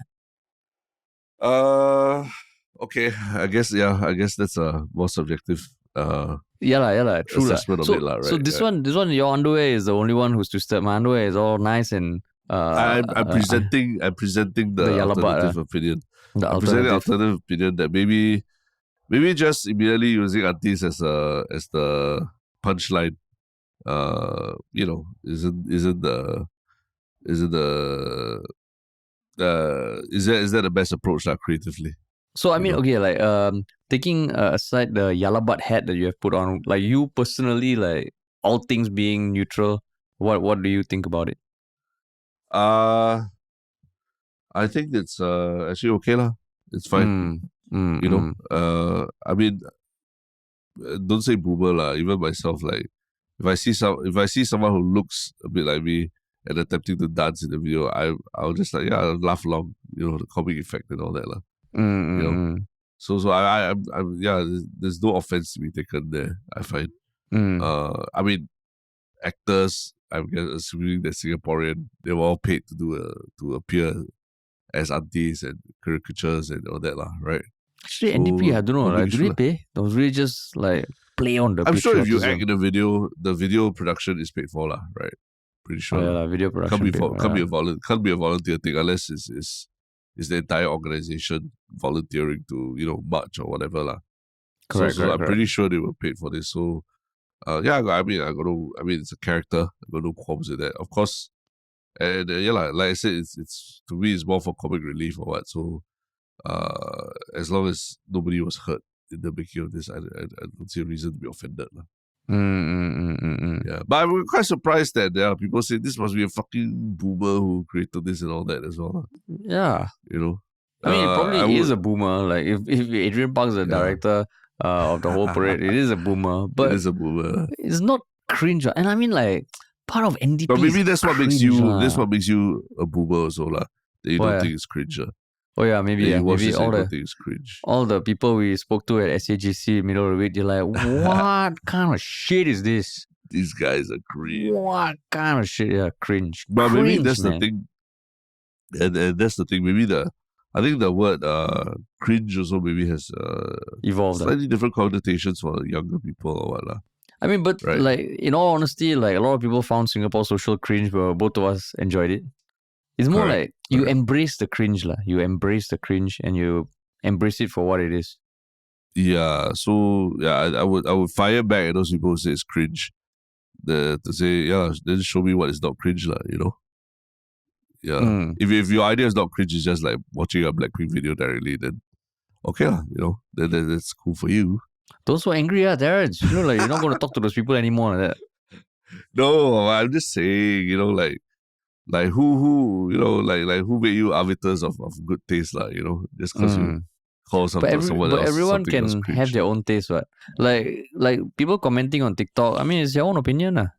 right? Okay, I guess that's a more subjective true assessment of it, right? So this one, your underwear is the only one who's twisted. My underwear is all nice and I'm presenting the alternative opinion. I'm presenting the alternative opinion that maybe just immediately using aunties as the punchline, isn't that the best approach creatively? So I mean, okay, like taking aside the yalla butt hat that you have put on, like you personally, like all things being neutral, what do you think about it? I think it's actually okay lah. It's fine. I mean, don't say boomer lah. Even myself, like if I see someone who looks a bit like me and attempting to dance in the video, I'll just I'll laugh along. The comic effect and all that lah. So I'm there's no offense to be taken there, I find. I mean, actors, I'm assuming they're Singaporean, they were all paid to appear as aunties and caricatures and all that lah, right? Actually, NDP, I don't know, like, do they pay? It was really just like play on the I'm sure if you act in a video, the video production is paid for lah, right? Pretty sure. Yeah, video production can't be a volunteer thing unless it's the entire organization volunteering to march or whatever lah. Correct. I'm pretty sure they were paid for this. So I mean it's a character. I got no qualms with that. Of course, and like I said, it's to me it's more for comic relief or what. So as long as nobody was hurt in the making of this, I don't see a reason to be offended lah. Yeah, but I'm quite surprised that there are people say this must be a fucking boomer who created this and all that as well. Yeah, I mean, it probably is a boomer. Like if Adrian Park's the director of the whole parade, it is a boomer. But it is a boomer. It's not cringe, and I mean, like part of NDP. But maybe that's what makes you. That's what makes you a boomer also lah. That you don't think it's cringe. Oh yeah, maybe maybe all the people we spoke to at SAGC middle of the week, they're like, what kind of shit is this? These guys are cringe. What kind of shit? Yeah, cringe. But cringe, maybe that's the thing. And that's the thing. Maybe I think the word cringe also maybe has evolved. Slightly different connotations for younger people or what. I mean, but like in all honesty, like a lot of people found Singapore social cringe, but both of us enjoyed it. It's more like you embrace the cringe lah. You embrace the cringe and you embrace it for what it is. Yeah. So I would fire back at those people who say it's cringe. To say then show me what is not cringe lah. Yeah. If your idea is not cringe, it's just like watching a Blackpink video directly, then okay lah. Then that's cool for you. Those who are angry, Darren. Like you're not going to talk to those people anymore. Like that. No, I'm just saying. Like who like who made you arbiters of good taste lah, just because you call someone else. But everyone can have their own taste, right? Like people commenting on TikTok, I mean it's your own opinion,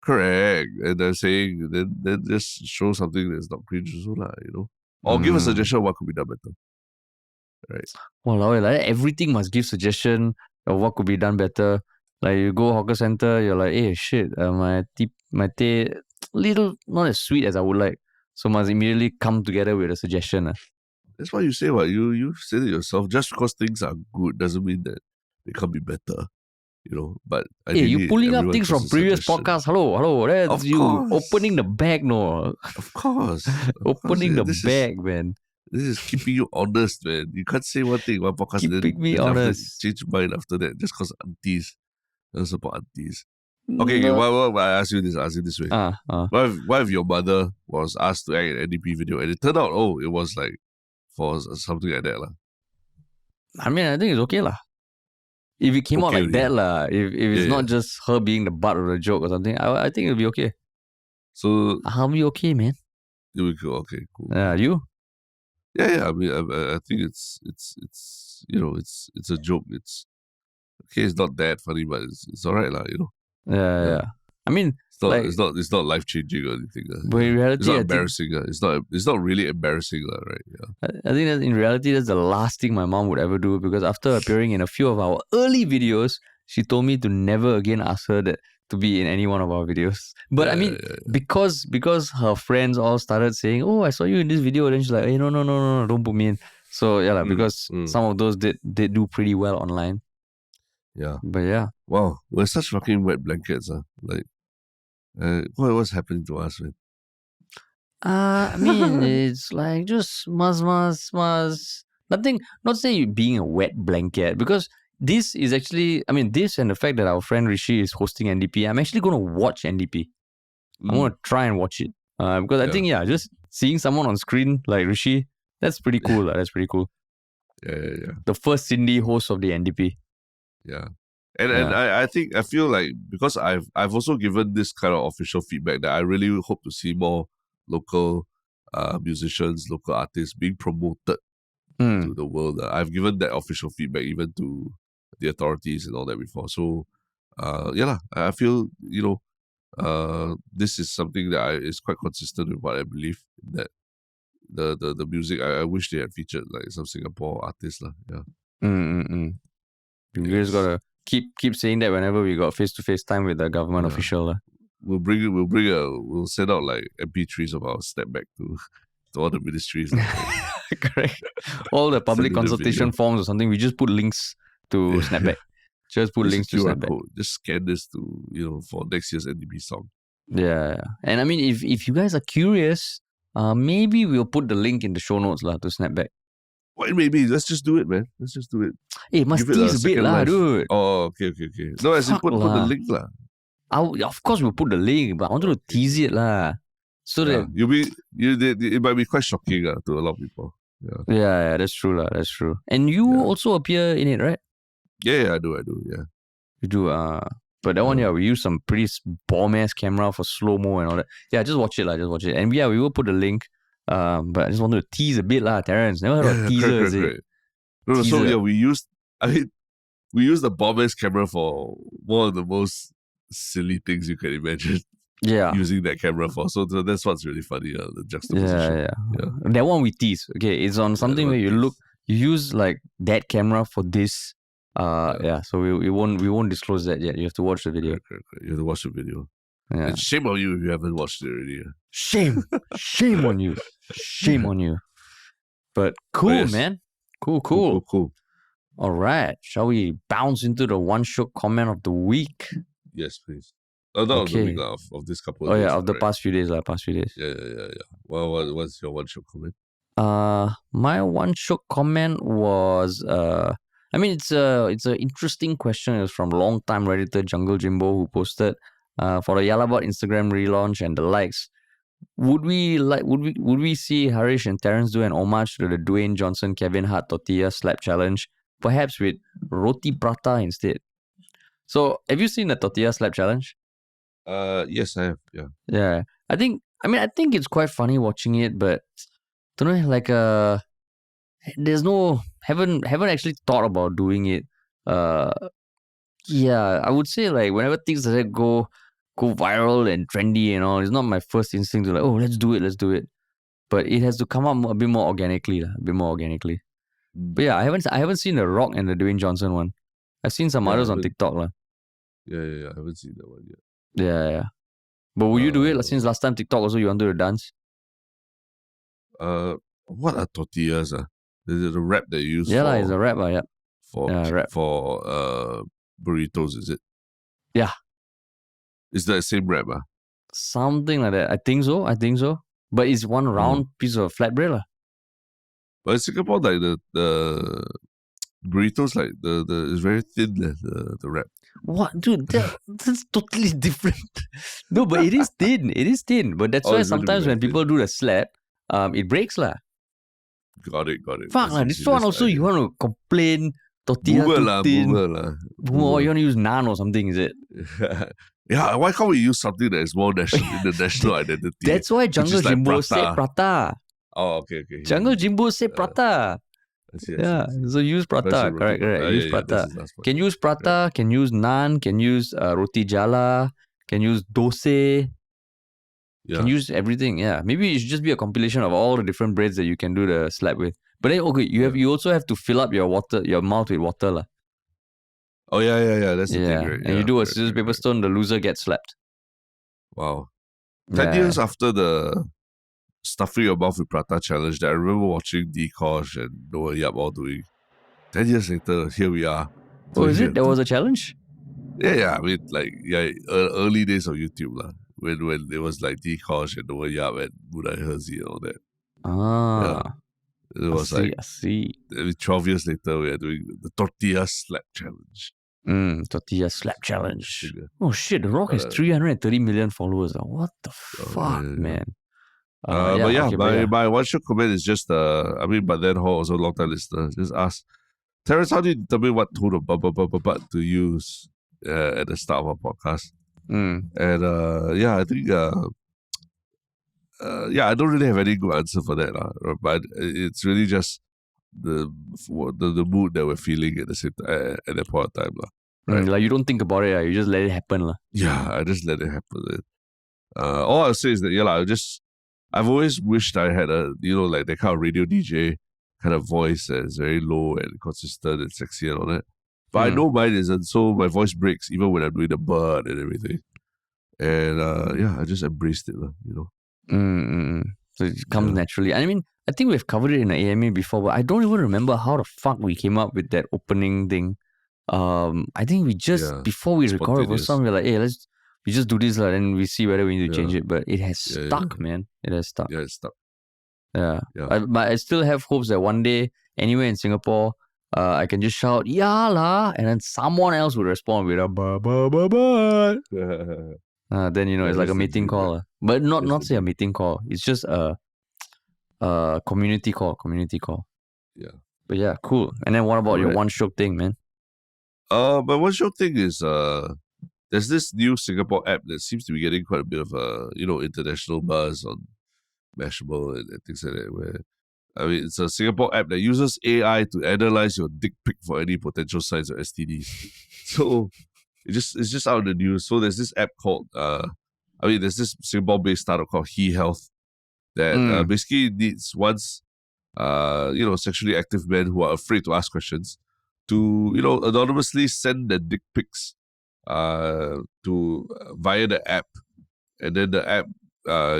Correct. And they're saying then just show something that's not cringe also lah, Or give a suggestion of what could be done better. Right. Well, like everything must give suggestion of what could be done better. Like you go hawker center, you're like, hey shit, my tea little not as sweet as I would like, so must immediately come together with a suggestion. That's why you say what you said it yourself. Just because things are good doesn't mean that they can be better, But hey, you pulling up things from previous podcasts. Hello, that's of you course. Opening the bag, no? Of course, opening the bag, man. This is keeping you honest, man. You can't say one thing one podcast keeping me honest. Change mind after that just because aunties. Don't support aunties. Okay, what I ask you this way. What if your mother was asked to act in an NDP video and it turned out, it was like for something like that lah? I mean, I think it's okay lah. If it came out like that lah, if it's not just her being the butt of the joke or something, I think it'll be okay. So I'll be okay, man. You will go okay, cool. Yeah, you? Yeah. I mean, I think it's a joke. It's okay. It's not that funny, but it's alright lah. Yeah. I mean, it's not life changing or anything. But in reality, it's not embarrassing. It's not really embarrassing, right? Yeah. I think that in reality, that's the last thing my mom would ever do, because after appearing in a few of our early videos, she told me to never again ask her to be in any one of our videos. But because her friends all started saying, "Oh, I saw you in this video," then she's like, "Hey, no, don't put me in." So yeah, because some of those did do pretty well online. Yeah. But yeah. Wow, we're such fucking wet blankets. Like, what's happening to us, man? I mean, it's like just must. Nothing, not say you being a wet blanket, because this is actually, I mean, this and the fact that our friend Rishi is hosting NDP, I'm actually going to watch NDP. I'm going to try and watch it. Because I think, just seeing someone on screen like Rishi, that's pretty cool. That's pretty cool. Yeah. The first Cindy host of the NDP. Yeah. And I feel like, because I've also given this kind of official feedback, that I really hope to see more local musicians, local artists being promoted to the world. I've given that official feedback even to the authorities and all that before. So I feel, this is something that is quite consistent with what I believe, that the music, I wish they had featured like some Singapore artists. You guys gotta keep saying that whenever we got face-to-face time with the government official. We'll send out like MP3s of our snapback to all the ministries. Correct. All the public consultation forms or something, we just put links to snapback. Just put links to snapback. Code. Just scan this to, for next year's NDP song. Yeah. And I mean, if you guys are curious, maybe we'll put the link in the show notes to snapback. Well, maybe. Let's just do it, man. Let's just do it. Hey, must tease a bit dude. Oh, okay. No, as in put the link Of course we'll put the link, but I wanted to tease it so that it might be quite shocking to a lot of people. Yeah, that's true that's true. And you also appear in it, right? Yeah, I do. Yeah, you do. But that one, we use some pretty bomb ass camera for slow mo and all that. Yeah, just watch it, just watch it. And we will put the link. But I just wanted to tease a bit, Terrence. Never heard of teaser, is it? No, so we used the bomb ass camera for one of the most silly things you can imagine. Yeah, using that camera for. So that's what's really funny. The juxtaposition. Yeah. That one we tease. Okay, it's on something where you use like that camera for this. So we won't disclose that yet. You have to watch the video. Correct. You have to watch the video. Yeah. And shame on you if you haven't watched it already. Shame on you. Shame on you. But cool, man. Cool. All right. Shall we bounce into the one Shiok comment of the week? Yes, please. Oh, not of the week, of this couple of days. Oh, yeah, of the past few days. Yeah. Well, what's your one Shiok comment? My one Shiok comment was I mean, it's an interesting question. It was from long-time Redditor Jungle Jimbo, who posted for the Yalabot Instagram relaunch and the likes. Would we see Harish and Terrence do an homage to the Dwayne Johnson Kevin Hart tortilla slap challenge, perhaps with roti prata instead? So, have you seen the tortilla slap challenge? Yes, I have. Yeah. Yeah. I think it's quite funny watching it, but don't know, there's no haven't actually thought about doing it. I would say whenever things like that go viral and trendy and all, it's not my first instinct to let's do it. But it has to come up a bit more organically. But yeah, I haven't seen the Rock and the Dwayne Johnson one. I've seen some others on TikTok. Yeah, I haven't seen that one yet. Yeah. But will you do it? Since last time TikTok also you wanted to dance? What are tortillas? The wrap that you use it's a wrap, yeah. For burritos, is it? Yeah. Is that the same wrap? Something like that. I think so. But it's one round piece of flatbread. But in Singapore, the burritos, it's very thin, the wrap. What, dude? That's totally different. No, but it is thin. But that's why sometimes when people do the slap, it breaks Got it. Fuck this one also you want to complain tortilla too thin. Boomer. Or you want to use naan or something, is it? Yeah, why can't we use something that is more in the national identity? That's why Jungle Jimbo said prata. Oh, okay. Jungle Jimbo said prata. So use prata. Correct. Use prata. Can use prata, can use naan, can use roti jala, can use dosa. Can use everything, Maybe it should just be a compilation of all the different breads that you can do the slap with. But then, you also have to fill up your mouth with water. Oh, yeah. That's the thing, right? And you do a scissors, paper, stone, the loser gets slapped. Wow. 10 years after the stuffing your mouth with prata challenge that I remember watching Dkosh and Noah Yap all doing. 10 years later, here we are. Oh, is it? There was a challenge? Yeah. I mean, early days of YouTube, when it was like Dkosh and Noah Yap and Budai Herzi and all that. It was I see. 12 years later, we are doing the tortilla slap challenge. Tortilla slap challenge. Oh shit, The Rock has 330 million followers. What the fuck, man? My one Shiok Comment is just, but then Hall, also a long time listener, just ask, Terrence, how do you determine what tone of to use at the start of our podcast? And I think, I don't really have any good answer for that, but it's really just the mood that we're feeling at that point of time, right? Like you don't think about it, you just let it happen, Yeah, I just let it happen. All I'll say is that I've always wished I had that kind of radio DJ kind of voice that is very low and consistent and sexy and all that. But I know mine isn't, so my voice breaks even when I'm doing the bird and everything. And I just embraced it, So it comes naturally. I mean, I think we've covered it in the AMA before, but I don't even remember how the fuck we came up with that opening thing. I think we just, before we recorded for some, we were like, hey, we just do this, then we see whether we need to change it. But it has stuck, man. It has stuck. Yeah, it's stuck. Yeah. But I still have hopes that one day, anywhere in Singapore, I can just shout, yeah lah, and then someone else will respond with a ba ba ba ba. Then, it's like a meeting call. But not say a meeting call. It's just a community call. Yeah. But yeah, cool. And then what about your one Shiok thing, man? My one Shiok thing is there's this new Singapore app that seems to be getting quite a bit of international buzz on Mashable and things like that. It's a Singapore app that uses AI to analyze your dick pic for any potential signs of STDs. So it's just out in the news. So there's this app called there's this Singapore-based startup called He Health that basically needs sexually active men who are afraid to ask questions to anonymously send their dick pics via the app, and then the app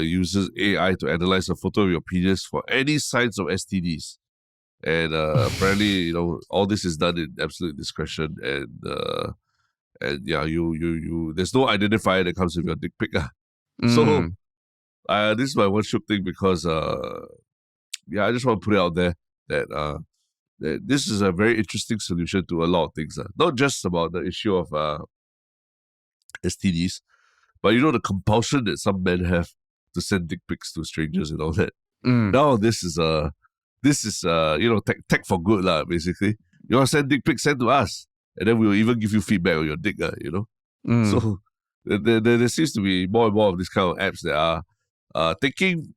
uses AI to analyze a photo of your penis for any signs of STDs. And apparently, all this is done in absolute discretion, and you there's no identifier that comes with your dick pic. So this is my one Shiok thing because I just want to put it out there that this is a very interesting solution to a lot of things. Not just about the issue of STDs, but the compulsion that some men have to send dick pics to strangers and all that. Now this is tech for good basically. You want to send dick pics, send to us, and then we will even give you feedback on your dick, So there seems to be more and more of these kind of apps that are taking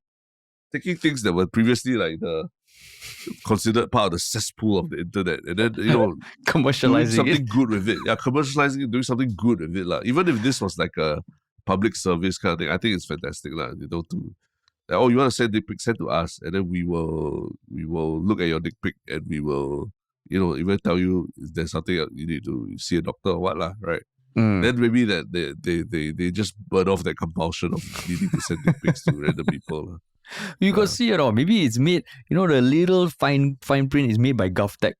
things that were previously like considered part of the cesspool of the internet, and then commercializing doing something good with it. Yeah, commercializing it, doing something good with it, even if this was like a public service kind of thing. I think it's fantastic, you want to send dick pic, send to us, and then we will look at your dick pic, and we will even tell you if there's something you need to see a doctor or what right. Then maybe that they just burn off that compulsion of needing to send dick pics to random people. You could see maybe it's made, the little fine print is made by Govt.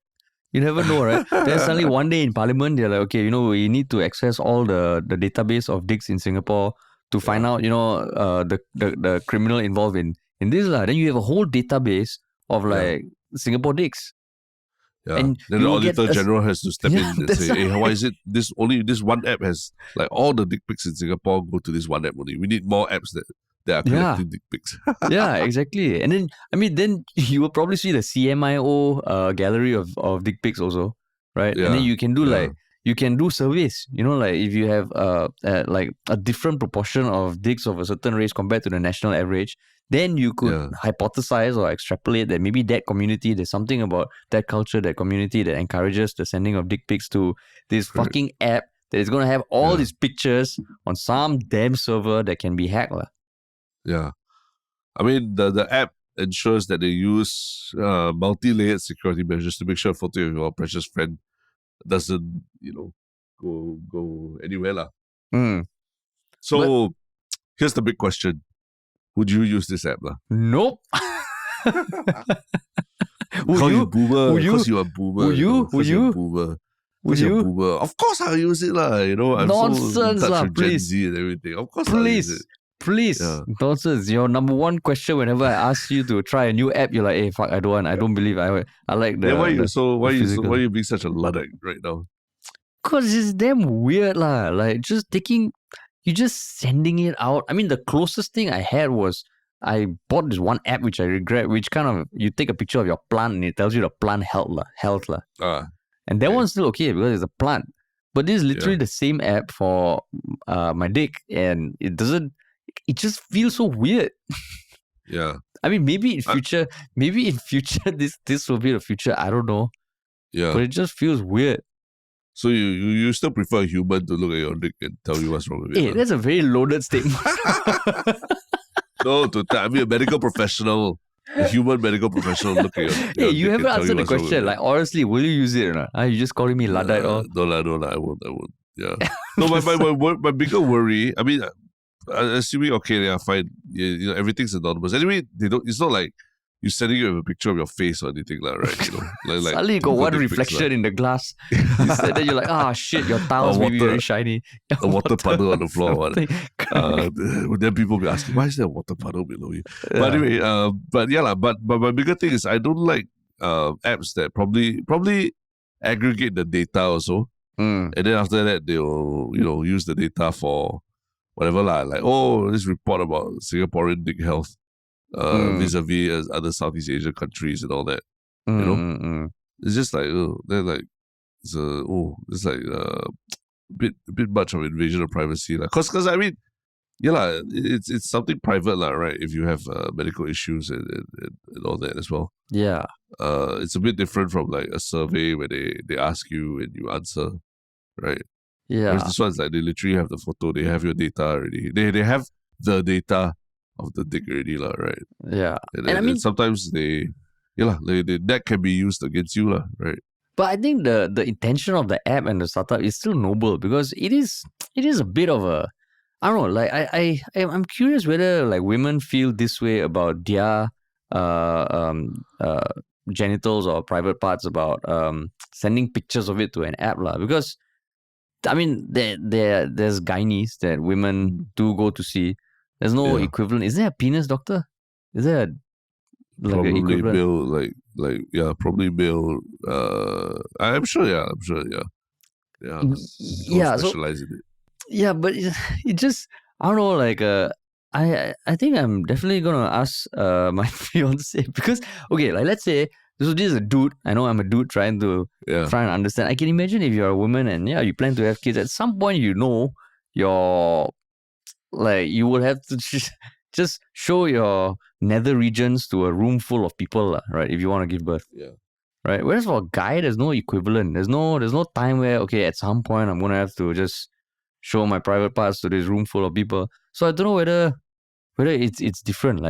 You never know, right? Then suddenly one day in Parliament, they're like, okay, we need to access all the database of dicks in Singapore to find out, the criminal involved in this. Then you have a whole database of Singapore dicks. Yeah. And then the Auditor-General has to step in and say, hey, why is it this one app has all the dick pics in Singapore go to this one app only? We need more apps that are collecting dick pics. Yeah, exactly. And then then you will probably see the CMIO gallery of dick pics also, right? Yeah. And then you can do you can do surveys. If you have a different proportion of dicks of a certain race compared to the national average, then you could hypothesize or extrapolate that maybe that community, there's something about that culture, that community that encourages the sending of dick pics to this fucking app that is going to have all these pictures on some damn server that can be hacked. Yeah. I mean, the app ensures that they use multi-layered security measures to make sure a photo of your precious friend doesn't, go anywhere. So here's the big question. Would you use this app? Nope. Call you boomer. Because you are boomer. Would you? Would you? Boomer. Would you? Boomer. Of course I'll use it, lah. You know, I'm Nonsense, so in touch with Gen please. Z and everything. Of course I'll use it. Please. Yeah. Nonsense. Your number one question whenever I ask you to try a new app, you're like, hey, fuck, I don't want. I don't believe. I like the. Then why are you being such a Luddite right now? Because it's damn weird, lah. Like you're just sending it out. I mean, the closest thing I had was I bought this one app which I regret, which kind of, you take a picture of your plant and it tells you the plant health. And that one's still okay because it's a plant. But this is literally the same app for my dick, and it just feels so weird. Yeah. I mean, maybe in future this will be the future. I don't know. Yeah. But it just feels weird. So you still prefer a human to look at your dick and tell you what's wrong with it? Hey, that's a very loaded statement. No, I mean a medical professional, a human medical professional look at your hey, you haven't answered the question. Like, honestly, will you use it or not? You just calling me Luddite or? No, I won't. Yeah. No, my bigger worry, I mean, assuming, okay, yeah, fine. You know, everything's anonymous. Anyway, it's not like you're sending you a picture of your face or anything like, right? You know, like suddenly you got one reflection in the glass. Then you're like, shit, your tiles may be very shiny. A water puddle on the floor. Then people be asking, why is there a water puddle below you? Yeah. But anyway, but my bigger thing is I don't like apps that probably aggregate the data also. And then after that they'll use the data for whatever like this report about Singaporean dick health. Vis-a-vis other Southeast Asian countries and all that, you know, it's just like it's like a bit much of invasion of privacy, like. Cause I mean, it's something private, like, right? If you have medical issues and all that as well, it's a bit different from like a survey where they ask you and you answer, right? Yeah. Whereas this one's like they literally have the photo, they have your data already, they have the data of the dick already, right? Yeah. And I mean, sometimes that can be used against you, right? But I think the intention of the app and the startup is still noble because it is a bit of a, I don't know, like I'm curious whether like women feel this way about their genitals or private parts, about sending pictures of it to an app, because I mean there's gynaes that women do go to see. There's no equivalent. Is there a penis doctor? Is there probably an equivalent? Male, probably male. I'm sure. Yeah. Specialize in it. Yeah, but it just, I don't know. Like, I think I'm definitely gonna ask my fiance, because okay, like let's say this is a dude. I know I'm a dude trying to understand. I can imagine if you're a woman and you plan to have kids, at some point you will have to just show your nether regions to a room full of people, right? If you want to give birth. Yeah. Right. Whereas for a guy, there's no equivalent. There's no time where, okay, at some point I'm gonna have to just show my private parts to this room full of people. So I don't know whether it's different.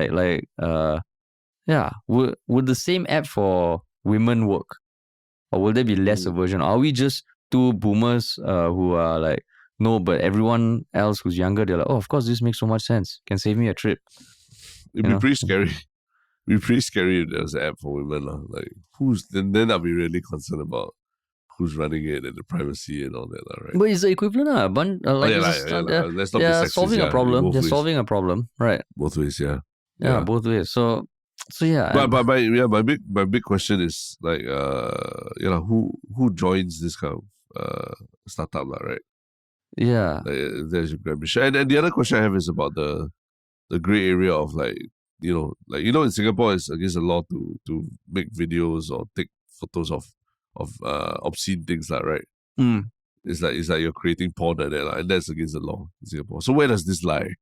Would the same app for women work? Or will there be less aversion? Are we just two boomers who are like, no, but everyone else who's younger, they're like, oh, of course, this makes so much sense. Can save me a trip. It'd be pretty scary. It'd be pretty scary if there's an app for women. Like, then I'll be really concerned about who's running it and the privacy and all that, right? But it's the equivalent. Let's not be sexist, solving a problem. They're solving a problem, right? Both ways, yeah. Yeah, both ways. So yeah. But my big question is like, who joins this kind of startup, right? Yeah. There's your grab mission. And the other question I have is about the gray area of in Singapore it's against the law to make videos or take photos of obscene things, right? It's like you're creating porn and that, and that's against the law in Singapore. So where does this lie?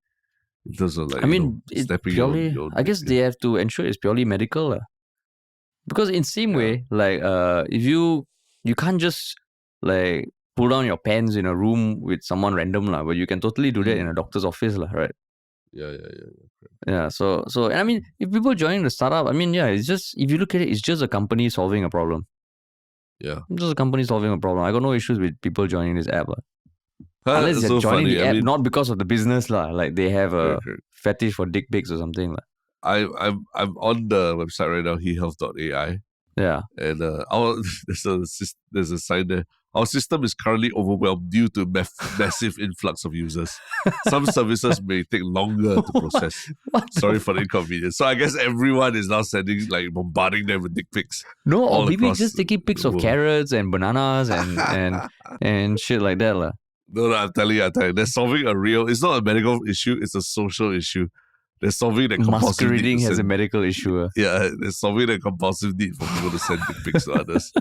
In terms of it's purely, I guess they have to ensure it's purely medical. Because in same way, like if you can't just like pull down your pants in a room with someone random, but you can totally do that in a doctor's office, right? Yeah. So and I mean, if people joining the startup, I mean, it's just, if you look at it, it's just a company solving a problem. Yeah. It's just a company solving a problem. I got no issues with people joining this app. Unless they're so joining funny. the app, not because of the business lah. Like they have a fetish for dick pics or something lah. I'm on the website right now, hehealth.ai. Yeah. And there's a sign there. Our system is currently overwhelmed due to massive influx of users. Some services may take longer to process. Sorry for the inconvenience. So I guess everyone is now bombarding them with dick pics. No, or maybe just taking pics of carrots and bananas and shit like that lah. No, I'm telling you, they're solving it's not a medical issue, it's a social issue. They're solving the compulsive masquerading as a medical issue. Yeah, they're solving the compulsive need for people to send dick pics to others.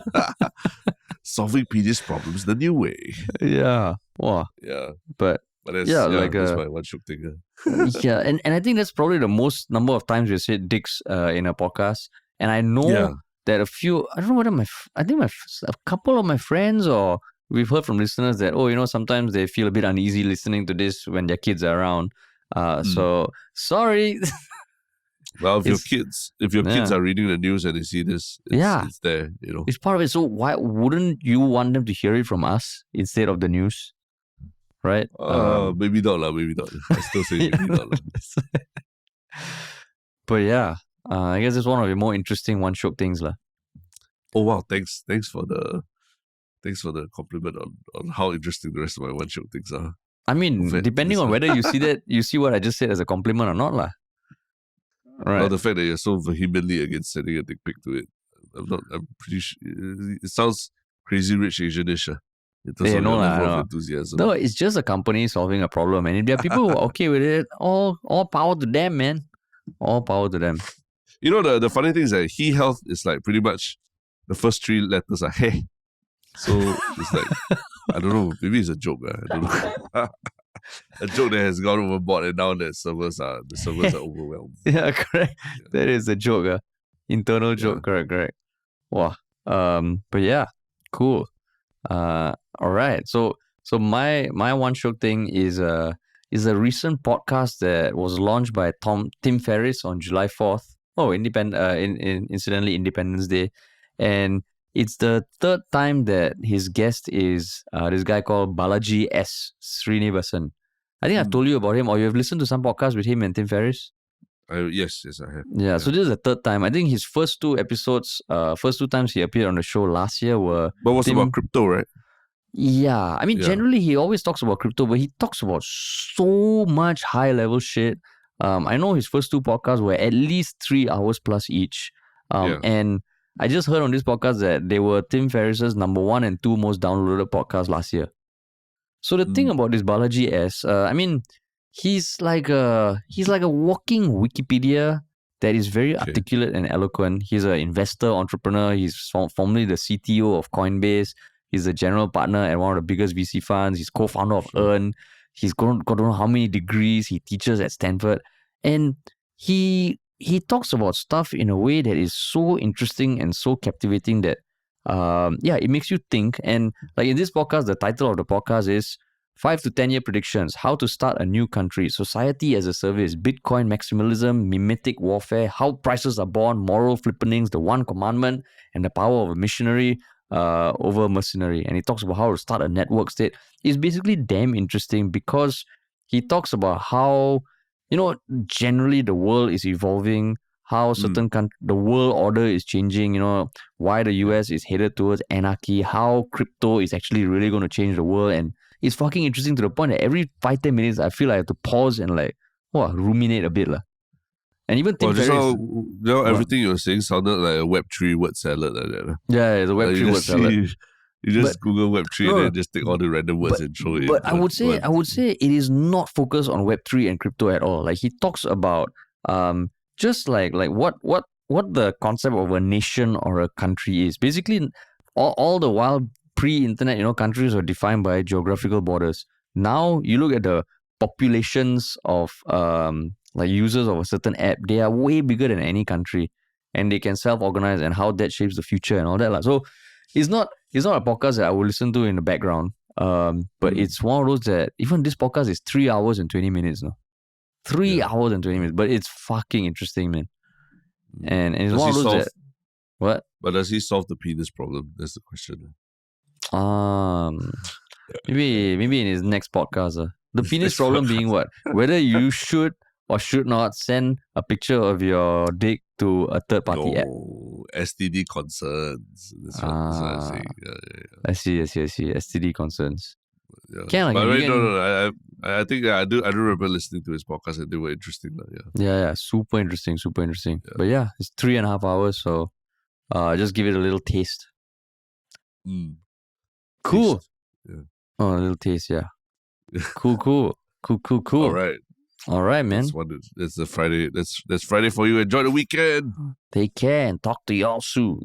Solving penis problems the new way. Yeah. Wow. Yeah. But that's my one Shiok Thing. Yeah, and I think that's probably the most number of times we said dicks in a podcast. And I know that a few, I don't know whether a couple of my friends or we've heard from listeners that, sometimes they feel a bit uneasy listening to this when their kids are around. So sorry. Well, if your kids are reading the news and they see this, it's there, It's part of it. So why wouldn't you want them to hear it from us instead of the news? Right? Maybe not. I still say maybe not. But yeah, I guess it's one of the more interesting one Shiok things lah. Oh wow, thanks for the compliment on how interesting the rest of my one Shiok things are. I mean, depending on whether you see what I just said as a compliment or not lah. Right. Well, the fact that you're so vehemently against sending a dick pic to it, I'm pretty sure it sounds crazy rich Asian-ish. Enthusiasm. No, it's just a company solving a problem, and if there are people who are okay with it, all power to them, man. All power to them. The funny thing is that he health is like pretty much the first three letters are hey. So it's like I don't know, maybe it's a joke. I don't know. A joke that has gone overboard and now the servers are overwhelmed. Yeah, correct. Yeah. That is a joke. Internal joke, correct. Wow. But yeah, cool. All right. So my one Shiok thing is a recent podcast that was launched by Tim Ferriss on July 4th. Oh, incidentally Independence Day. And it's the third time that his guest is this guy called Balaji S. Srinivasan. I think I've told you about him, or you've listened to some podcasts with him and Tim Ferriss. Yes, I have. Yeah, so this is the third time. I think his first two times he appeared on the show last year were... But what's about crypto, right? Yeah, I mean, generally he always talks about crypto, but he talks about so much high-level shit. I know his first two podcasts were at least 3 hours plus each. And I just heard on this podcast that they were Tim Ferriss's number 1 and 2 most downloaded podcasts last year. So the thing about this Balaji S, I mean, he's like a walking Wikipedia that is very articulate and eloquent. He's an investor, entrepreneur. He's formerly the CTO of Coinbase. He's a general partner at one of the biggest VC funds. He's co-founder of Earn. He's got don't know how many degrees. He teaches at Stanford. And he talks about stuff in a way that is so interesting and so captivating that it makes you think. And like in this podcast, the title of the podcast is 5 to 10 year predictions, how to start a new country, society as a service, Bitcoin maximalism, mimetic warfare, how prices are born, moral flippenings, the one commandment, and the power of a missionary over mercenary. And he talks about how to start a network state. It's basically damn interesting because he talks about how, generally the world is evolving, how the world order is changing, why the US is headed towards anarchy, how crypto is actually really going to change the world. And it's fucking interesting to the point that every 5-10 minutes, I feel like I have to pause and ruminate a bit. And even Tim Ferriss... everything you were saying sounded like a Web3 word salad like that. Yeah, it's a Web3 word salad. You just Google Web3 and then just take all the random words and throw it. But I would say it is not focused on Web3 and crypto at all. Like he talks about just like what the concept of a nation or a country is. Basically, all the while pre-internet, countries were defined by geographical borders. Now you look at the populations of users of a certain app, they are way bigger than any country, and they can self-organize, and how that shapes the future and all that. So it's not a podcast that I will listen to in the background. But it's one of those that even this podcast is 3 hours and 20 minutes now. 3 hours and 20 minutes, but it's fucking interesting, man. And it's one of those that... What? But does he solve the penis problem? That's the question. Maybe in his next podcast. The penis problem being what? Whether you should or should not send a picture of your dick to a third party app. STD concerns. That's what I'm saying. I see. STD concerns. Yeah. No. I think I do remember listening to his podcast and they were interesting. Yeah. Super interesting. Yeah. But yeah, it's 3.5 hours, so just give it a little taste. Cool. Taste. Yeah. Oh, a little taste, yeah. Cool. All right, man. That's the Friday. That's Friday for you. Enjoy the weekend. Take care and talk to y'all soon.